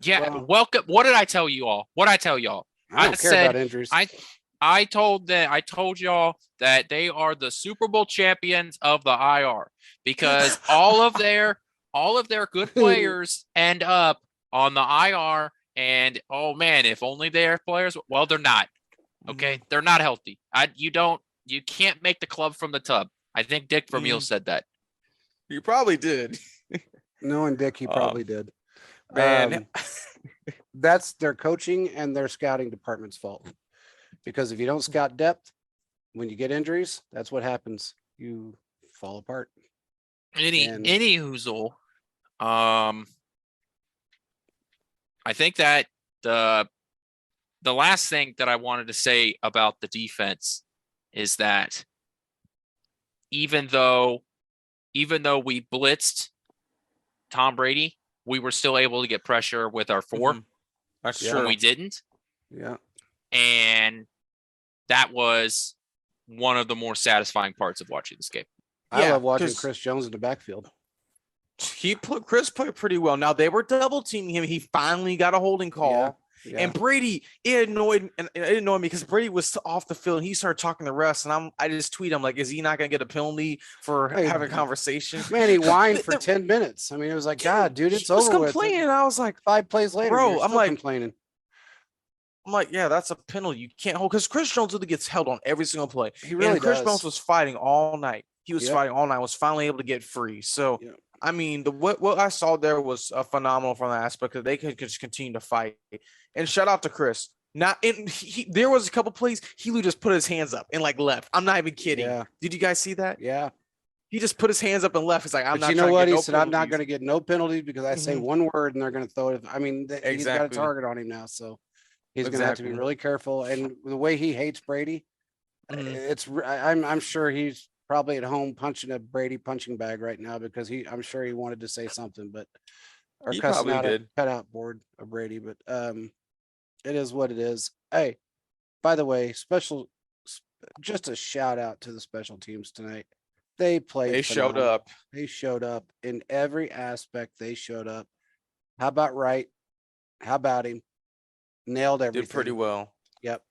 S3: Yeah,
S1: Well-
S3: welcome. What did I tell you all?
S1: I don't care about injuries.
S3: I told y'all that they are the Super Bowl champions of the IR, because all of their good players end up on the IR. And oh man, if only their players, well, they're not. Okay, they're not healthy. You can't make the club from the tub. I think Dick Vermeil said that.
S2: You probably did.
S1: Knowing Dick, he probably did.
S2: Man,
S1: That's their coaching and their scouting department's fault. Because if you don't scout depth, when you get injuries, that's what happens. You fall apart.
S3: Any hoozle. I think that the last thing that I wanted to say about the defense is that even though we blitzed Tom Brady, we were still able to get pressure with our 4.
S2: That's
S1: Yeah.
S2: true.
S3: When we didn't.
S1: Yeah.
S3: And that was one of the more satisfying parts of watching this game.
S1: I
S2: Yeah,
S1: love watching
S2: 'cause-
S1: Chris Jones in the backfield.
S2: Chris played pretty well. Now they were double teaming him. He finally got a holding call.
S1: Yeah.
S2: And Brady, it annoyed me because Brady was off the field and he started talking to Russ. And I just tweet him like, is he not going to get a penalty for
S1: Hey,
S2: having a conversation?
S1: Man, he whined for 10 minutes. I mean, it was like, God, dude, it's
S2: He was
S1: over with.
S2: complaining. I was like,
S1: 5 plays later,
S2: Bro,
S1: you're
S2: I'm
S1: still
S2: like-
S1: complaining.
S2: yeah, that's a penalty. You can't hold, because Chris Jones really gets held on every single play.
S1: He really
S2: And Chris
S1: does.
S2: Jones was fighting all night. He was
S1: Yep.
S2: fighting all night. Was finally able to get free. So,
S1: Yep.
S2: I mean, what I saw there was phenomenal from that aspect, because they could just continue to fight. And shout out to Chris. There was a couple plays he would just put his hands up and like left. I'm not even kidding.
S1: Yeah.
S2: Did you guys see that?
S1: Yeah.
S2: He just put his hands up and left. He's like, I'm
S1: But
S2: not.
S1: you know
S2: trying
S1: what?
S2: To get
S1: He
S2: no
S1: said, I'm not
S2: penalties."
S1: going to get no penalties because I say
S2: Mhm.
S1: one word and they're going to throw it. I mean, he's got a
S2: Exactly.
S1: target on him now. So he's going to have to be
S2: Exactly.
S1: really careful. And the way he hates Brady,
S2: Mhm.
S1: I'm sure he's probably at home punching a Brady punching bag right now because I'm sure he wanted to say something, but or
S2: He
S1: cussing
S2: probably
S1: out a
S2: did.
S1: cutout board of Brady, but it is what it is. Hey, by the way, just a shout out to the special teams tonight. They played.
S2: They showed
S1: phenomenal.
S2: up.
S1: They showed up in every aspect. They showed up. How about Wright? How about him? Nailed everything.
S2: Did pretty well.
S1: Yep.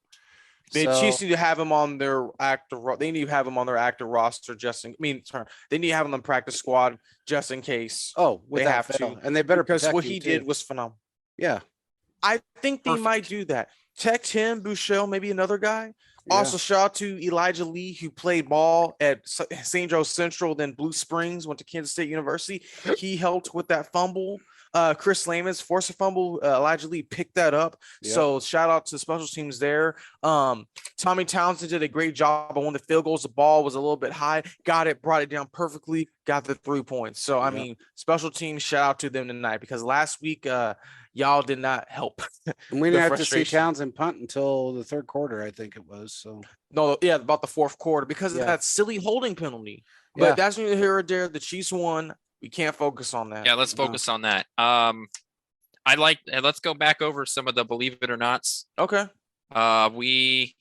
S2: The
S1: So-
S2: Chiefs need to have him on their active. They need to have him on their active roster they need to have him on the practice squad just in case.
S1: Oh,
S2: They
S1: without
S2: have
S1: fail.
S2: to,
S1: And they better
S2: because
S1: protect
S2: what
S1: him,
S2: he
S1: too.
S2: did was phenomenal.
S1: Yeah.
S2: I think they might
S3: Perfect.
S2: do that. Text him, Bouchel, maybe another guy.
S1: Yeah.
S2: Also, shout out to Elijah Lee, who played ball at St. Joe Central, then Blue Springs, went to Kansas State University. He helped with that fumble. Chris Lamus forced a fumble. Elijah Lee picked that up.
S1: Yep.
S2: So shout out to special teams there. Tommy Townsend did a great job on one of the field goals. The ball was a little bit high, got it, brought it down perfectly, got the 3 points. So I
S1: Yep.
S2: mean, special teams, shout out to them tonight because last week y'all did not help.
S1: And we
S2: The
S1: didn't have to see
S2: frustration.
S1: Townsend punt until the third quarter, I think it was. So
S2: No, yeah, about the fourth quarter because of
S1: Yeah.
S2: that silly holding penalty. But
S1: Yeah.
S2: that's neither here or there. The Chiefs won. We can't focus on that.
S3: Yeah, let's focus on that. Let's go back over some of the believe it or nots.
S2: Okay.
S3: When we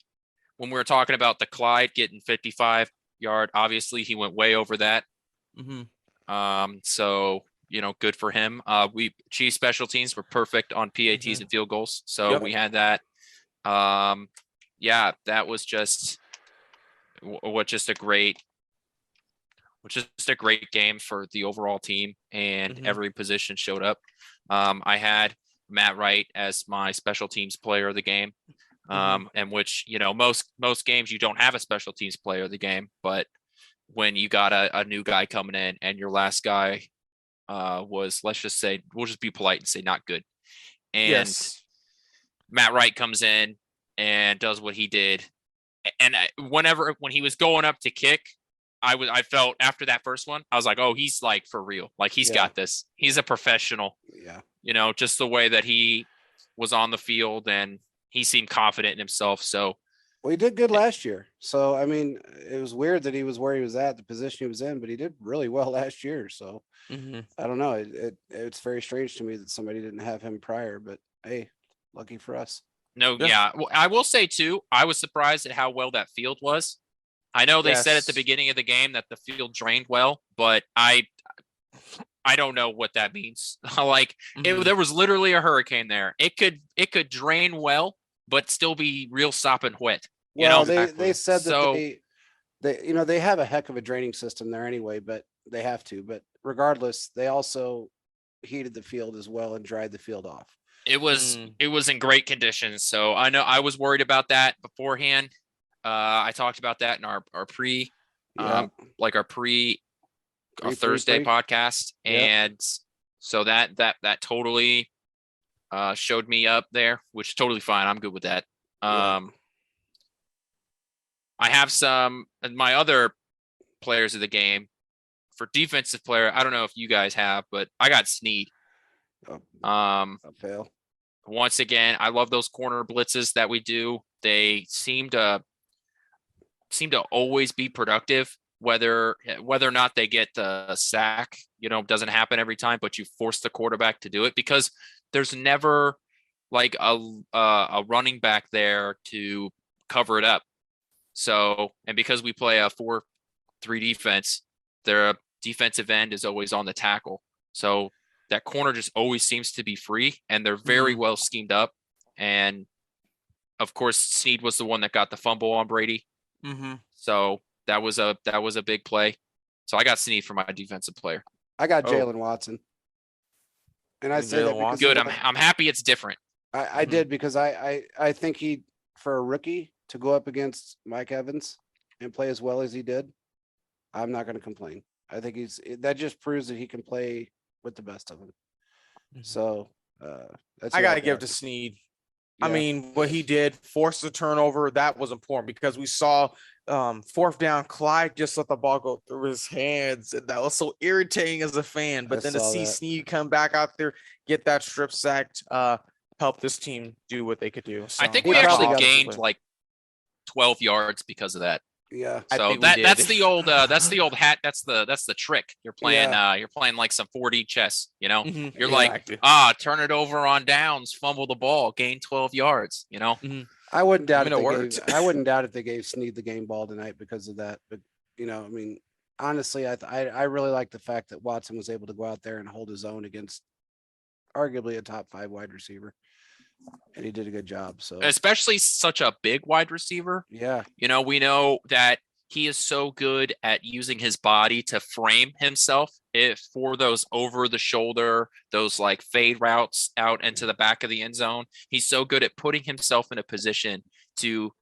S3: were talking about the Clyde getting 55-yard, obviously he went way over that.
S2: Mm-hmm.
S3: So good for him. Chiefs special teams were perfect on PATs and field goals, so
S2: Yep.
S3: we had that. Yeah, that was just a great game for the overall team, and
S2: Mhm.
S3: every position showed up. I had Matt Wright as my special teams player of the game, and which most games you don't have a special teams player of the game, but when you got a new guy coming in and your last guy was, let's just say, we'll just be polite and say not good, and
S2: Yes.
S3: Matt Wright comes in and does what he did, and when he was going up to kick, I felt after that first one, I was like, oh, he's like for real. Like he's
S1: Yeah.
S3: got this. He's a professional,
S1: Yeah.
S3: Just the way that he was on the field and he seemed confident in himself. So
S1: Well, he did good last year. So I mean, it was weird that he was where he was at, the position he was in, but he did really well last year. So
S2: Mm-hmm.
S1: I don't know. It's very strange to me that somebody didn't have him prior, but hey, lucky for us.
S3: no,
S2: Yeah.
S3: yeah. Well, I will say too, I was surprised at how well that field was. I know they said at the
S2: Yes.
S3: beginning of the game that the field drained well, but I don't know what that means. Like
S2: Mhm.
S3: there was literally a hurricane there. It could drain well, but still be real sopping wet.
S1: Well,
S2: Exactly.
S1: they said
S3: So-
S1: that they have a heck of a draining system there anyway, but they have to. But regardless, they also heated the field as well and dried the field off.
S3: It was
S2: Mm.
S3: it was in great condition. So I know I was worried about that beforehand. I talked about that in our pre
S1: Yeah.
S3: like our pre
S1: Pre-
S3: Thursday
S1: pre-
S3: podcast,
S1: Yep.
S3: and so that totally showed me up there, which is totally fine. I'm good with that.
S1: Yeah.
S3: I have some my other players of the game for defensive player. I don't know if you guys have, but I got Snead.
S1: Oh,
S3: Um,
S1: a fail.
S3: once again, I love those corner blitzes that we do. They seem to always be productive, whether or not they get the sack, doesn't happen every time, but you force the quarterback to do it because there's never like a running back there to cover it up. So, and because we play a 4-3 defense, their defensive end is always on the tackle. So that corner just always seems to be free, and they're very well schemed up. And of course, Snead was the one that got the fumble on Brady.
S2: Mm-hmm.
S3: So that was a big play. So I got Snead for my defensive player.
S1: I got
S2: Oh.
S1: Jalen Watson. And I
S2: And
S1: say that
S2: Jalen
S1: because
S2: Watson.
S3: Good.
S1: of
S3: I'm happy it's different.
S1: I did because I think for a rookie to go up against Mike Evans and play as well as he did, I'm not going to complain. I think that just proves that he can play with the best of them. So that's
S2: I
S1: who
S2: gotta give
S1: got.
S2: to Snead.
S1: Yeah.
S2: I mean, what he did, force the turnover, that was important because we saw fourth down, Clyde just let the ball go through his hands, and that was so irritating as a fan. But
S1: I
S2: then to
S1: saw
S2: see
S1: that.
S2: Snead come back out there, get that strip sacked, help this team do what they could do. So
S3: I think
S1: He
S3: we
S1: probably
S3: actually
S1: got it
S3: gained
S2: win.
S3: like 12 yards because of that.
S1: Yeah.
S2: I
S3: So
S2: think we did.
S3: that's the old hat. That's the trick. You're playing
S1: Yeah.
S3: you're playing like some 4D chess,
S2: Mhm,
S3: You're
S2: exactly.
S3: like, turn it over on downs, fumble the ball, gain 12 yards,
S1: I wouldn't doubt
S2: I mean, it
S1: if
S2: worked.
S1: I wouldn't doubt if they gave Snead the game ball tonight because of that. But I mean, honestly, I really like the fact that Watson was able to go out there and hold his own against arguably a top 5 wide receiver, and he did a good job. So
S3: Especially such a big wide receiver.
S1: yeah,
S3: We know that he is so good at using his body to frame himself for those over the shoulder, those like fade routes out into the back of the end zone. He's so good at putting himself in a position to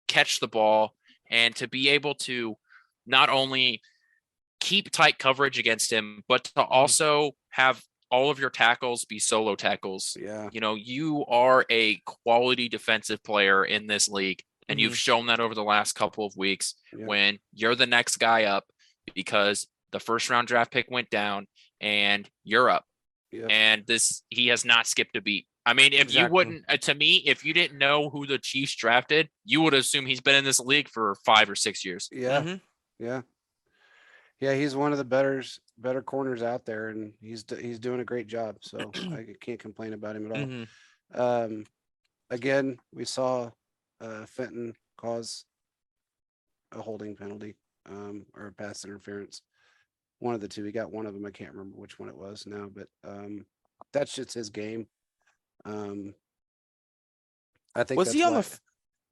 S3: catch the ball and to be able to not only keep tight coverage against him, but to also have all of your tackles be solo tackles.
S1: Yeah.
S3: You know, you are a quality defensive player in this league, and you've shown that over the last couple of weeks
S1: Yep.
S3: when you're the next guy up because the first round draft pick went down and you're up.
S1: Yep.
S3: And he has not skipped a beat. I mean, if you wouldn't, to me, if you didn't know who the Chiefs drafted, you would assume he's been in this league for 5 or 6 years.
S1: Yeah. Yeah. Yeah, he's one of the better corners out there, and he's doing a great job. So I can't complain about him at all. Again, we saw Fenton cause a holding penalty or a pass interference. One of the two. He got one of them. I can't remember which one it was now, but that's just his game. I think
S2: Was he on the?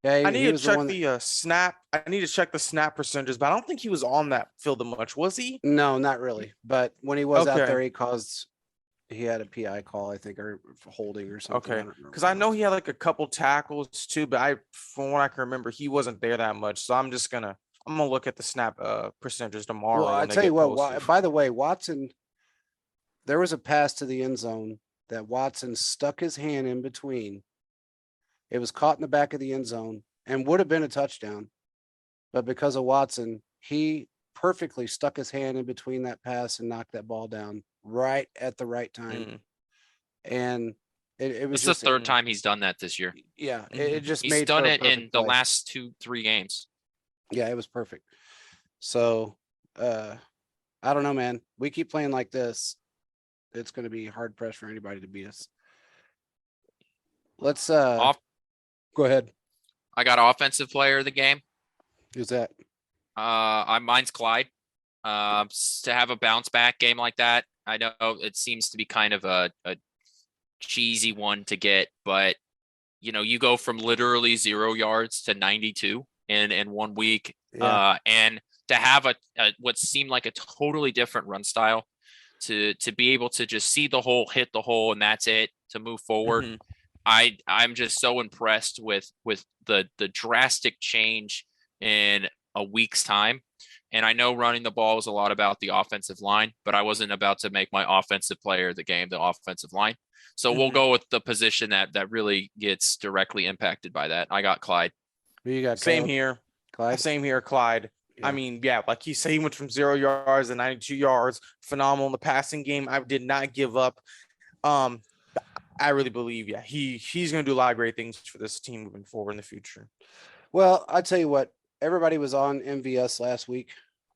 S1: Yeah,
S2: I need to check
S1: the
S2: the snap. I need to check the snap percentages, but I don't think he was on that field that much. Was he?
S1: No, not really. But when he was out
S2: Okay.
S1: there, he had a PI call, I think, or holding or something.
S2: Okay, because I know he had like a couple tackles too, but from what I can remember, he wasn't there that much. So I'm gonna look at the snap percentages tomorrow.
S1: Well, I
S2: when they
S1: tell you
S2: get
S1: what.
S2: posted.
S1: By the way, Watson, there was a pass to the end zone that Watson stuck his hand in between. It was caught in the back of the end zone and would have been a touchdown, but because of Watson, he perfectly stuck his hand in between that pass and knocked that ball down right at the right time. And it was
S3: It's
S1: just
S3: the third time he's done that this year.
S1: Yeah, it just
S3: He's
S1: made
S3: done
S1: for a
S3: it in
S1: perfect
S3: the
S1: play.
S3: last 2-3 games.
S1: Yeah, it was perfect. So I don't know, man. We keep playing like this, it's going to be hard pressed for anybody to beat us. Let's go ahead.
S3: I got offensive player of the game.
S1: Who's that?
S3: Mine's Clyde. To have a bounce back game like that, I know it seems to be kind of a cheesy one to get, but you know, you go from literally 0 yards to 92 in 1 week, and to have a what seemed like a totally different run style, to be able to just see the hole, hit the hole, and that's it, to move forward. I'm just so impressed with the drastic change in a week's time. And I know running the ball is a lot about the offensive line, but I wasn't about to make my offensive player of the game the offensive line. So we'll go with the position that really gets directly impacted by that. I got Clyde.
S1: Who you got?
S2: Same
S1: Caleb?
S2: here.
S1: Clyde.
S2: Same here, Clyde.
S1: Yeah.
S2: I mean, yeah, like you say, he went from 0 yards to 92 yards. Phenomenal in the passing game. I did not give up. I really believe, he's going to do a lot of great things for this team moving forward in the future.
S1: Well, I tell you what, everybody was on MVS last week,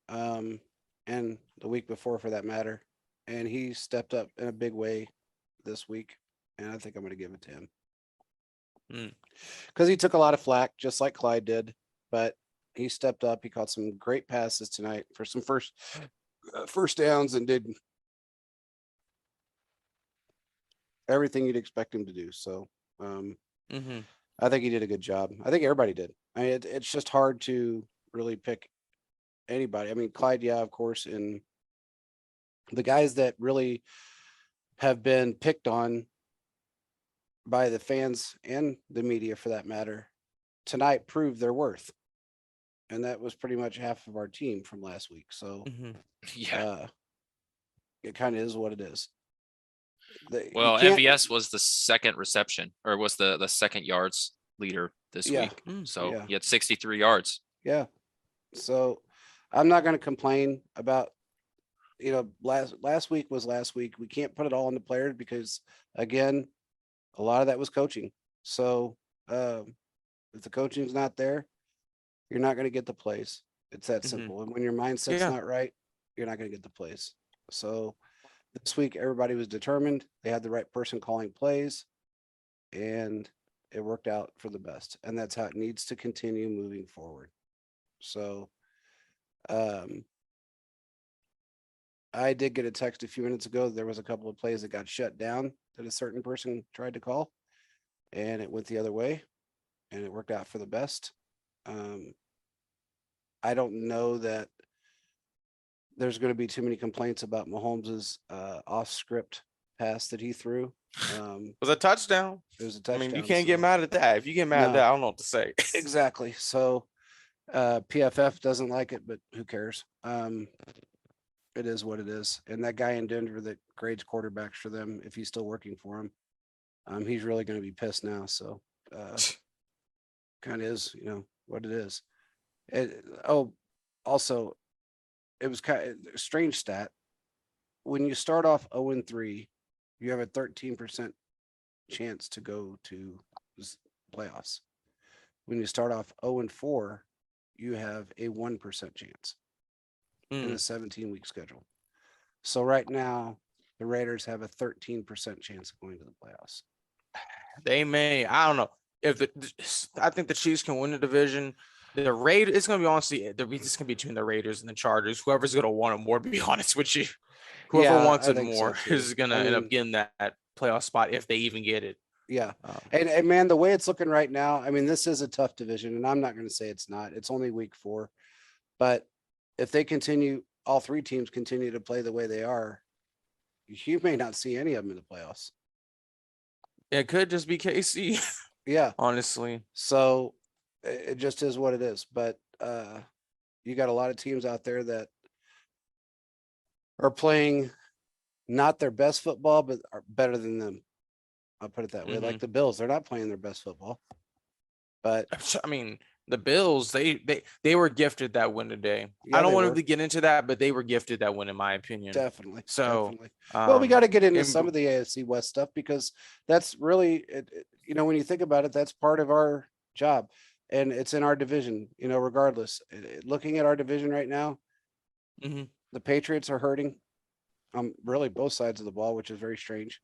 S1: and the week before for that matter, and he stepped up in a big way this week, and I think I'm going to give it to him. Because he took a lot of flack, just like Clyde did, but he stepped up. He caught some great passes tonight for some first downs and did everything you'd expect him to do. So I think he did a good job. I think everybody did. I mean, it's just hard to really pick anybody. I mean, Clyde, yeah, of course, and the guys that really have been picked on by the fans and the media, for that matter, tonight proved their worth. And that was pretty much half of our team from last week. So it kind of is what it is.
S3: Well, MVS was the second reception, or was the second yards leader this week. So he had 63 yards.
S1: Yeah. So I'm not going to complain about, last week was last week. We can't put it all on the players because, again, a lot of that was coaching. So if the coaching's not there, you're not going to get the plays. It's that simple. And when your mindset's not right, you're not going to get the plays. So this week, everybody was determined. They had the right person calling plays, and it worked out for the best. And that's how it needs to continue moving forward. So I did get a text a few minutes ago. There was a couple of plays that got shut down that a certain person tried to call, and it went the other way, and it worked out for the best. I don't know that there's going to be too many complaints about Mahomes's off script pass that he threw.
S2: It was a touchdown.
S1: It was a touchdown.
S2: I mean, you can't get mad at that. If you get mad at that, I don't know what to say.
S1: Exactly. So PFF doesn't like it, but who cares? it is what it is. And that guy in Denver that grades quarterbacks for them, if he's still working for him, he's really going to be pissed now. So, kind of is, what it is. Also, it was kind of a strange stat. When you start off 0-3, you have a 13% chance to go to playoffs. When you start off 0-4, you have a 1% chance in a 17-week schedule. So right now, the Raiders have a 13% chance of going to the playoffs.
S2: They may. I don't know if I think the Chiefs can win the division. The Raiders. It's gonna be honestly. It's gonna be between the Raiders and the Chargers. Whoever's gonna want it more. To be honest with you, whoever
S1: Yeah,
S2: wants
S1: I
S2: it
S1: think so
S2: more
S1: too.
S2: is gonna end up getting that playoff spot if they even get it.
S1: Yeah. And man, the way it's looking right now, I mean, this is a tough division, and I'm not going to say it's not. It's only week 4. But if they continue, all 3 teams continue to play the way they are, you may not see any of them in the playoffs.
S2: It could just be KC.
S1: Yeah.
S2: Honestly.
S1: So it just is what it is. But you got a lot of teams out there that are playing not their best football, but are better than them. I'll put it that way. Like the Bills, they're not playing their best football. But
S2: I mean, the Bills, they were gifted that win today.
S1: Yeah,
S2: I don't
S1: they
S2: want
S1: were.
S2: to get into that, but they were gifted that win, in my opinion.
S1: Definitely.
S2: So,
S1: definitely. Well, we got to get into
S2: and-
S1: some of the AFC West stuff because that's really, when you think about it, that's part of our job, and it's in our division. Regardless, looking at our division right now, the Patriots are hurting. Really both sides of the ball, which is very strange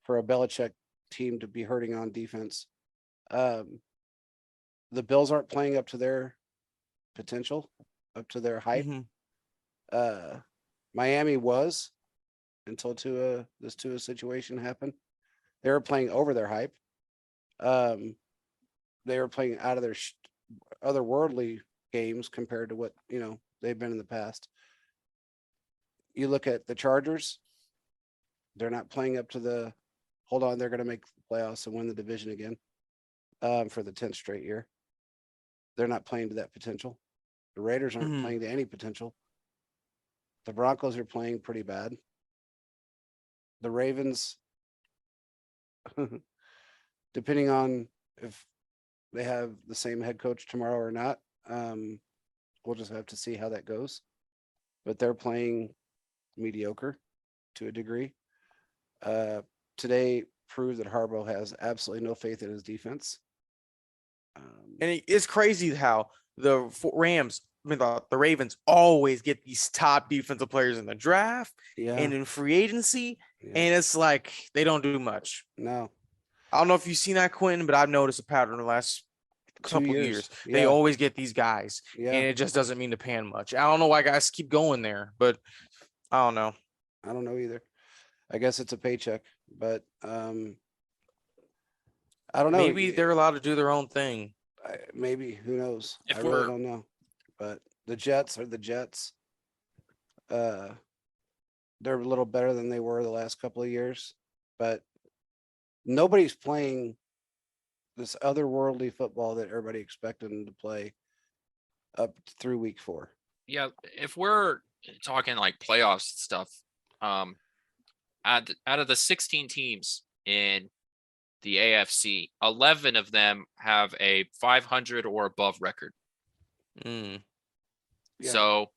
S1: for a Belichick team to be hurting on defense. The Bills aren't playing up to their potential, up to their hype. Miami was until this Tua situation happened. They were playing over their hype. They were playing out of their otherworldly games compared to what they've been in the past. You look at the Chargers; they're not playing up to the. Hold on, they're going to make the playoffs and win the division again for the 10th straight year. They're not playing to that potential. The Raiders aren't playing to any potential. The Broncos are playing pretty bad. The Ravens, depending on if they have the same head coach tomorrow or not, we'll just have to see how that goes. But they're playing mediocre to a degree. Today proved that Harbaugh has absolutely no faith in his defense.
S2: And it's crazy how the Ravens always get these top defensive players in the draft and in free agency, and it's like they don't do much.
S1: No.
S2: I don't know if you've seen that, Quentin, but I've noticed a pattern in the last couple years. They
S1: Yeah.
S2: always get these guys, and it just doesn't mean to pan much. I don't know why guys keep going there, but I don't know.
S1: I don't know either. I guess it's a paycheck, but I don't know.
S2: Maybe they're allowed to do their own thing.
S1: Maybe, who knows?
S3: If
S1: I really
S3: we're-
S1: don't know. But the Jets are the Jets. They're a little better than they were the last couple of years, but nobody's playing this otherworldly football that everybody expected them to play up through week 4.
S3: Yeah, if we're talking like playoffs and stuff, out of the 16 teams in the AFC, 11 of them have a 500 or above record.
S1: Yeah.
S3: So,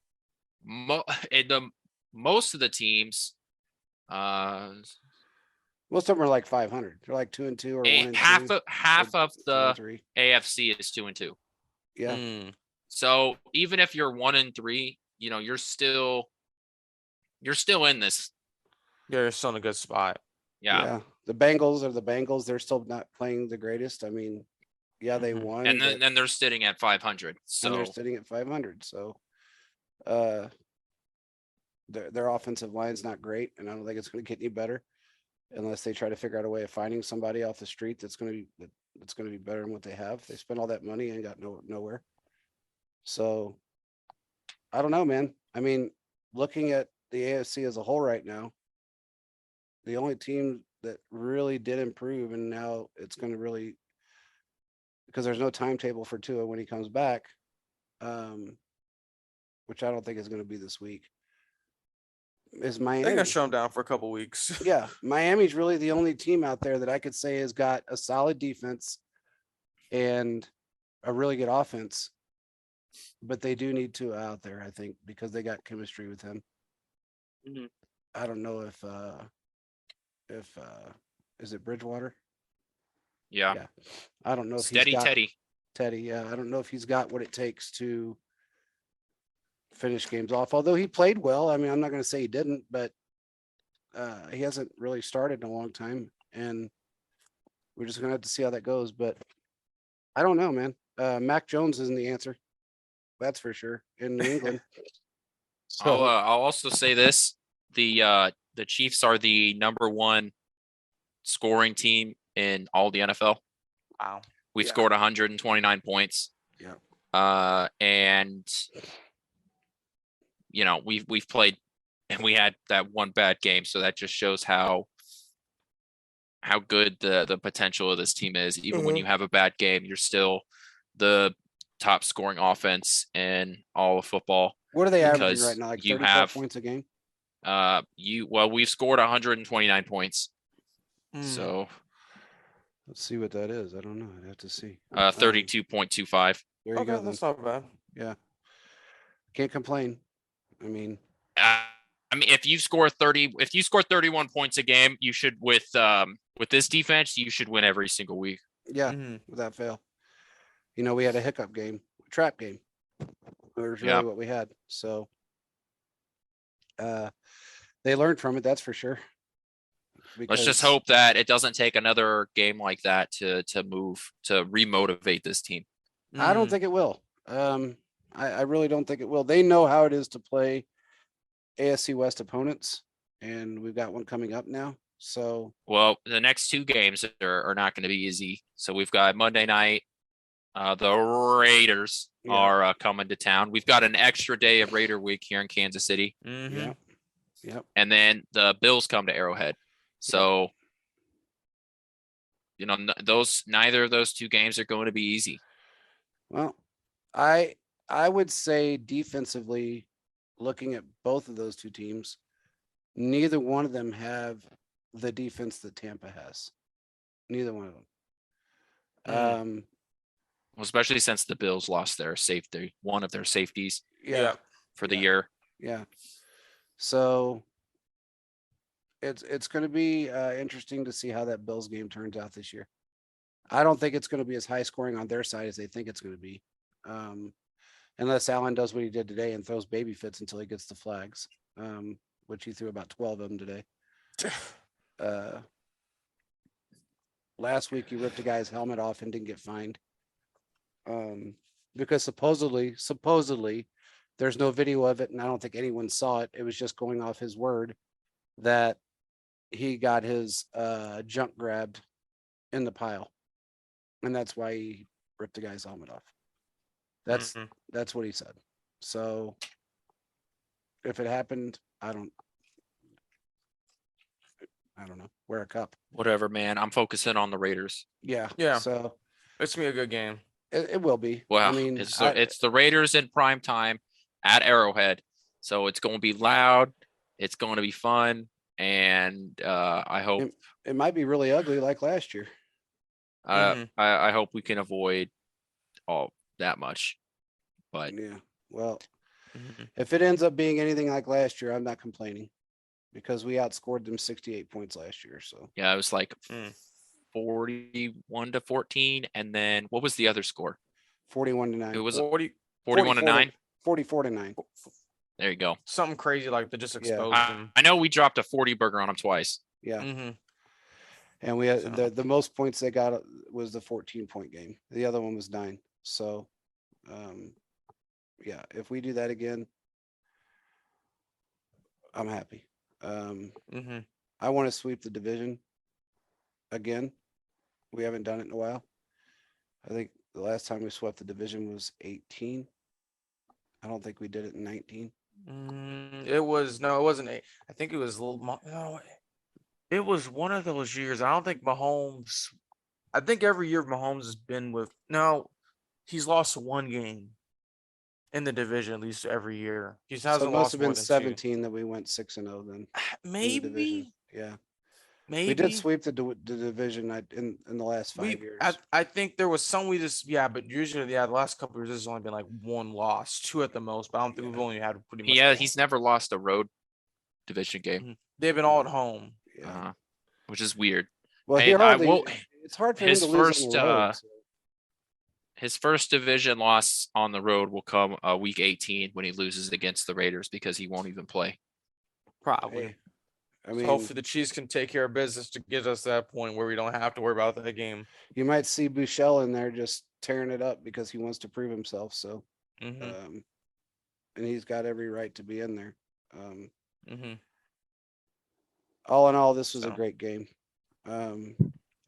S3: most of the teams,
S1: Most of them are like 500. They're like 2-2 or 1-2.
S3: half of the
S1: 3.
S3: AFC is 2-2.
S1: Yeah.
S3: So even if you're 1-3, you're still in this.
S2: You're still in a good spot.
S3: Yeah.
S1: The Bengals are the Bengals. They're still not playing the greatest. I mean, they won.
S3: And then they're sitting at 500. So
S1: and they're sitting at 500. So their offensive line's not great, and I don't think it's going to get any better unless they try to figure out a way of finding somebody off the street that's going to be better than what they have. They spent all that money and got nowhere. So I don't know, man. I mean, looking at the AFC as a whole right now, the only team that really did improve, and now it's going to really, because there's no timetable for Tua when he comes back, which I don't think is going to be this week. is
S2: They're
S1: Miami.
S2: gonna shut them down for a couple weeks.
S1: Yeah, Miami's really the only team out there that I could say has got a solid defense and a really good offense. But they do need Tua out there, I think, because they got chemistry with him.
S3: Mhm.
S1: I don't know if is it Bridgewater?
S3: Yeah.
S1: Yeah. I don't know if
S3: Steady
S1: he's got
S3: Teddy.
S1: Teddy. Yeah, I don't know if he's got what it takes to finish games off. Although he played well. I mean, I'm not going to say he didn't, but he hasn't really started in a long time, and we're just going to have to see how that goes. But I don't know, man. Mac Jones isn't the answer. That's for sure in New England. So
S3: I'll also say this: the Chiefs are the #1 scoring team in all the NFL.
S2: Wow.
S3: We've
S1: Yeah.
S3: scored 129 points.
S1: Yeah.
S3: And we've played, and we had that one bad game, so that just shows how good the potential of this team is. Even when you have a bad game, you're still the top scoring offense in all of football.
S1: what are they averaging
S3: Because
S1: right now? Like
S3: you
S1: 34
S3: have
S1: points a game?
S3: we've scored 129 points.
S2: Mm.
S3: So
S1: Let's see what that is. I don't know. I'd have to see.
S3: 32.25.
S1: There you
S2: Okay,
S1: go. Then.
S2: that's not bad.
S1: Yeah. Can't complain. I mean,
S3: If you score 31 points a game, you should with this defense, you should win every single week.
S1: yeah,
S2: Mhm.
S1: without fail. We had a hiccup game, trap game. It was really
S3: Yeah.
S1: what we had. So they learned from it, that's for sure.
S3: Let's just
S1: Because
S3: hope that it doesn't take another game like that to remotivate this team.
S1: I don't
S2: Mm.
S1: think it will. I really don't think it will. They know how it is to play AFC West opponents, and we've got one coming up now. So
S3: Well, the next 2 games are not going to be easy. So we've got Monday night. The Raiders
S1: Yeah.
S3: are coming to town. We've got an extra day of Raider week here in Kansas City.
S2: Mhm.
S1: Yep.
S3: And then the Bills come to Arrowhead. So, neither of those 2 games are going to be easy.
S1: Well, I would say defensively, looking at both of those two teams, neither one of them have the defense that Tampa has. Neither one of them.
S2: Mm.
S3: Well, especially since the Bills lost one of their safeties
S1: Yeah.
S3: for the
S1: Yeah.
S3: year.
S1: Yeah. So it's going to be interesting to see how that Bills game turns out this year. I don't think it's going to be as high scoring on their side as they think it's going to be. Unless Allen does what he did today and throws baby fits until he gets the flags, which he threw about 12 of them today. Last week he ripped a guy's helmet off and didn't get fined. Because supposedly there's no video of it, and I don't think anyone saw it. It was just going off his word that he got his junk grabbed in the pile, and that's why he ripped the guy's helmet off. That's what he said. So if it happened, I don't know. Wear a cup.
S3: Whatever, man. I'm focusing on the Raiders.
S1: Yeah.
S2: Yeah.
S1: So
S2: It's gonna be a good game.
S1: it will be.
S3: Well,
S1: I mean,
S3: it's the Raiders in prime time at Arrowhead, so it's going to be loud. It's going to be fun, and I hope
S1: it might be really ugly like last year.
S3: I hope we can avoid all that much. But
S1: Yeah. Well,
S2: Mhm.
S1: if it ends up being anything like last year, I'm not complaining because we outscored them 68 points last year. So
S3: yeah, it was like
S2: Mm.
S3: 41-14, and then what was the other score?
S1: 41-9.
S3: It was
S2: 40,
S3: 41-9.
S1: 44-9.
S3: There you go.
S2: something crazy like that just
S1: Yeah.
S2: exposed him.
S3: I know we dropped a 40 burger on them twice.
S1: Yeah.
S2: Mm-hmm.
S1: And we had
S2: So-
S1: the most points they got was the 14-point game. The other one was 9. So yeah, if we do that again, I'm happy.
S2: Mm-hmm.
S1: I want to sweep the division again. We haven't done it in a while. I think the last time we swept the division was 18. I don't think we did it in 19.
S2: It wasn't. I think it was a little. No, it was one of those years. I don't think Mahomes. I think every year Mahomes has been with. No, he's lost one game. in the division at least every year. He
S1: So it
S2: hasn't
S1: must
S2: lost
S1: have
S2: more
S1: been
S2: than 2.
S1: 17 that we went 6-0 then in the division.
S2: Maybe,
S1: Yeah. We did
S2: maybe
S1: sweep the division in the last 5 years.
S2: I think there was some we just but usually the last couple years there's only been like one loss, 2 at the most. But I don't think we've only had pretty much.
S3: Yeah,
S2: one.
S3: he's never lost a road division game,
S2: Mhm. They've been all at home.
S1: Yeah.
S3: which is weird.
S1: Well, he
S3: And I
S1: hardly.
S3: will.
S1: It's hard for him
S3: His
S1: to lose on
S3: first
S1: the road. So.
S3: his first division loss on the road will come week 18 when he loses against the Raiders because he won't even play.
S2: Probably.
S1: Hey, I
S2: So
S1: mean,
S2: hopefully the Chiefs can take care of business to get us to that point where we don't have to worry about that game.
S1: you might see Bouchel in there just tearing it up because he wants to prove himself. So,
S2: Mm-hmm.
S1: and he's got every right to be in there.
S2: Mm-hmm.
S1: All in all, this was a
S3: So.
S1: great game.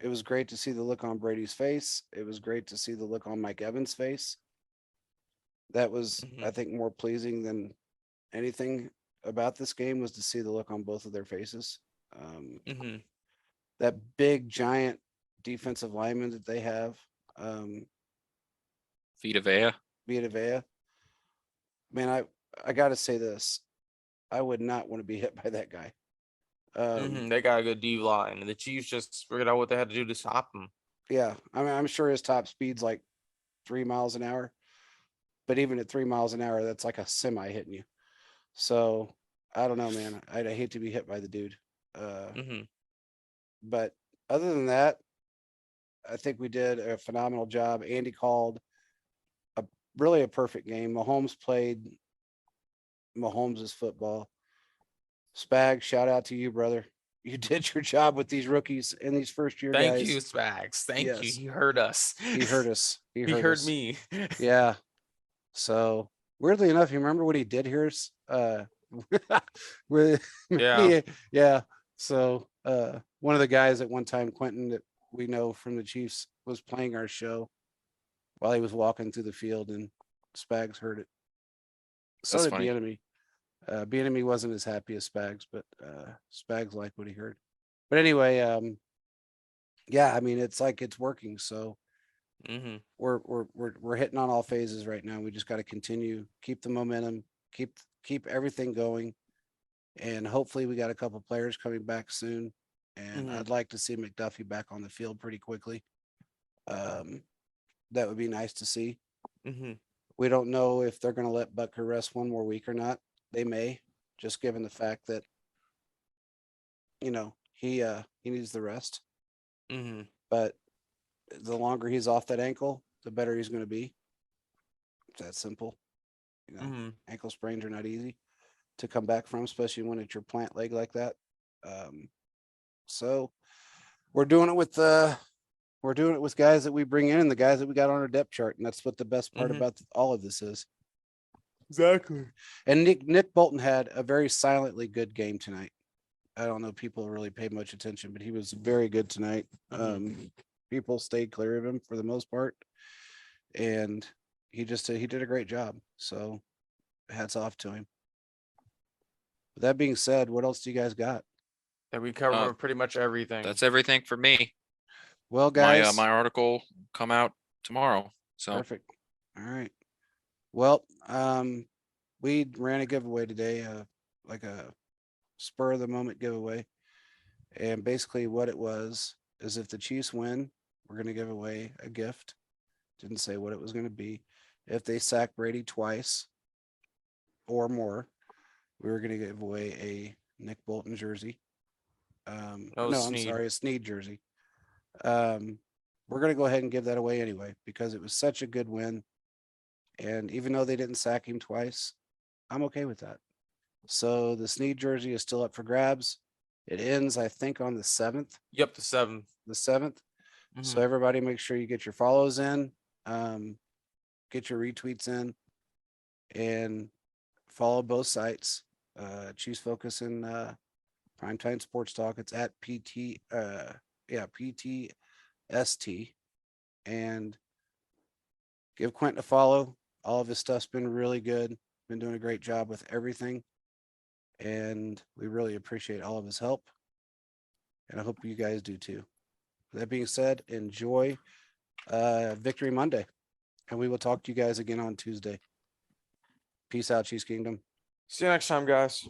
S1: It was great to see the look on Brady's face. It was great to see the look on Mike Evans' face. That was, I think, more pleasing than anything about this game was to see the look on both of their faces. That big, giant defensive lineman that they have,
S3: Vita Vea.
S1: Man, I got to say this. I would not want to be hit by that guy.
S2: They got a good D line, and the Chiefs just figured out what they had to do to stop him.
S1: Yeah, I mean, I'm sure his top speed's like 3 miles an hour, but even at 3 miles an hour, that's like a semi hitting you. So I don't know, man. I'd hate to be hit by the dude. But other than that, I think we did a phenomenal job. Andy called really a perfect game. Mahomes played Mahomes' football. Spag, shout out to you, brother. You did your job with these rookies and these first year
S2: Thank
S1: guys.
S2: you, Spags. Thank you.
S1: Yes.
S2: He heard us.
S1: He heard us.
S2: He heard
S1: us.
S2: me.
S1: Yeah. So weirdly enough, you remember what he did here? With
S2: Yeah.
S1: yeah. So one of the guys at one time, Quentin, that we know from the Chiefs, was playing our show while he was walking through the field, and Spags heard it. So
S3: That's
S1: did
S3: funny.
S1: Bienemy. Bienemy wasn't as happy as Spags, but Spags liked what he heard. But anyway, yeah, I mean, it's like it's working. So we're hitting on all phases right now. We just got to continue, keep the momentum, keep everything going, and hopefully we got a couple players coming back soon. And I'd like to see McDuffie back on the field pretty quickly. That would be nice to see. We don't know if they're going to let Butker rest one more week or not. They may, just given the fact that, you know, he needs the rest. But the longer he's off that ankle, the better he's going to be. It's that simple. You know, ankle sprains are not easy to come back from, especially when it's your plant leg like that. So we're doing it with guys that we bring in and the guys that we got on our depth chart, and that's what the best part about all of this is.
S2: Exactly.
S1: And Nick Bolton had a very silently good game tonight. I don't know, people really paid much attention, but he was very good tonight. People stayed clear of him for the most part, and he did a great job. So hats off to him. With that being said, what else do you guys got?
S2: That we covered pretty much everything.
S3: That's everything for me.
S1: Well, guys,
S3: my article come out tomorrow. So
S1: perfect. All right. Well, we ran a giveaway today, like a spur of the moment giveaway. And basically what it was is if the Chiefs win, we're going to give away a gift. Didn't say what it was going to be. If they sack Brady twice or more, we were going to give away a Nick Bolton jersey. I'm sorry, a Snead jersey. We're going to go ahead and give that away anyway, because it was such a good win. And even though they didn't sack him twice, I'm okay with that. So the Snead jersey is still up for grabs. It ends, I think, on the 7th.
S2: Yep, the 7th.
S1: The 7th. So everybody make sure you get your follows in, get your retweets in, and follow both sites. Chiefs Focus and Primetime Sports Talk. It's at PTST. And give Quentin a follow. All of his stuff's been really good. Been doing a great job with everything. And we really appreciate all of his help. And I hope you guys do too. With that being said, enjoy Victory Monday. And we will talk to you guys again on Tuesday. Peace out, Cheese Kingdom.
S2: See you next time, guys.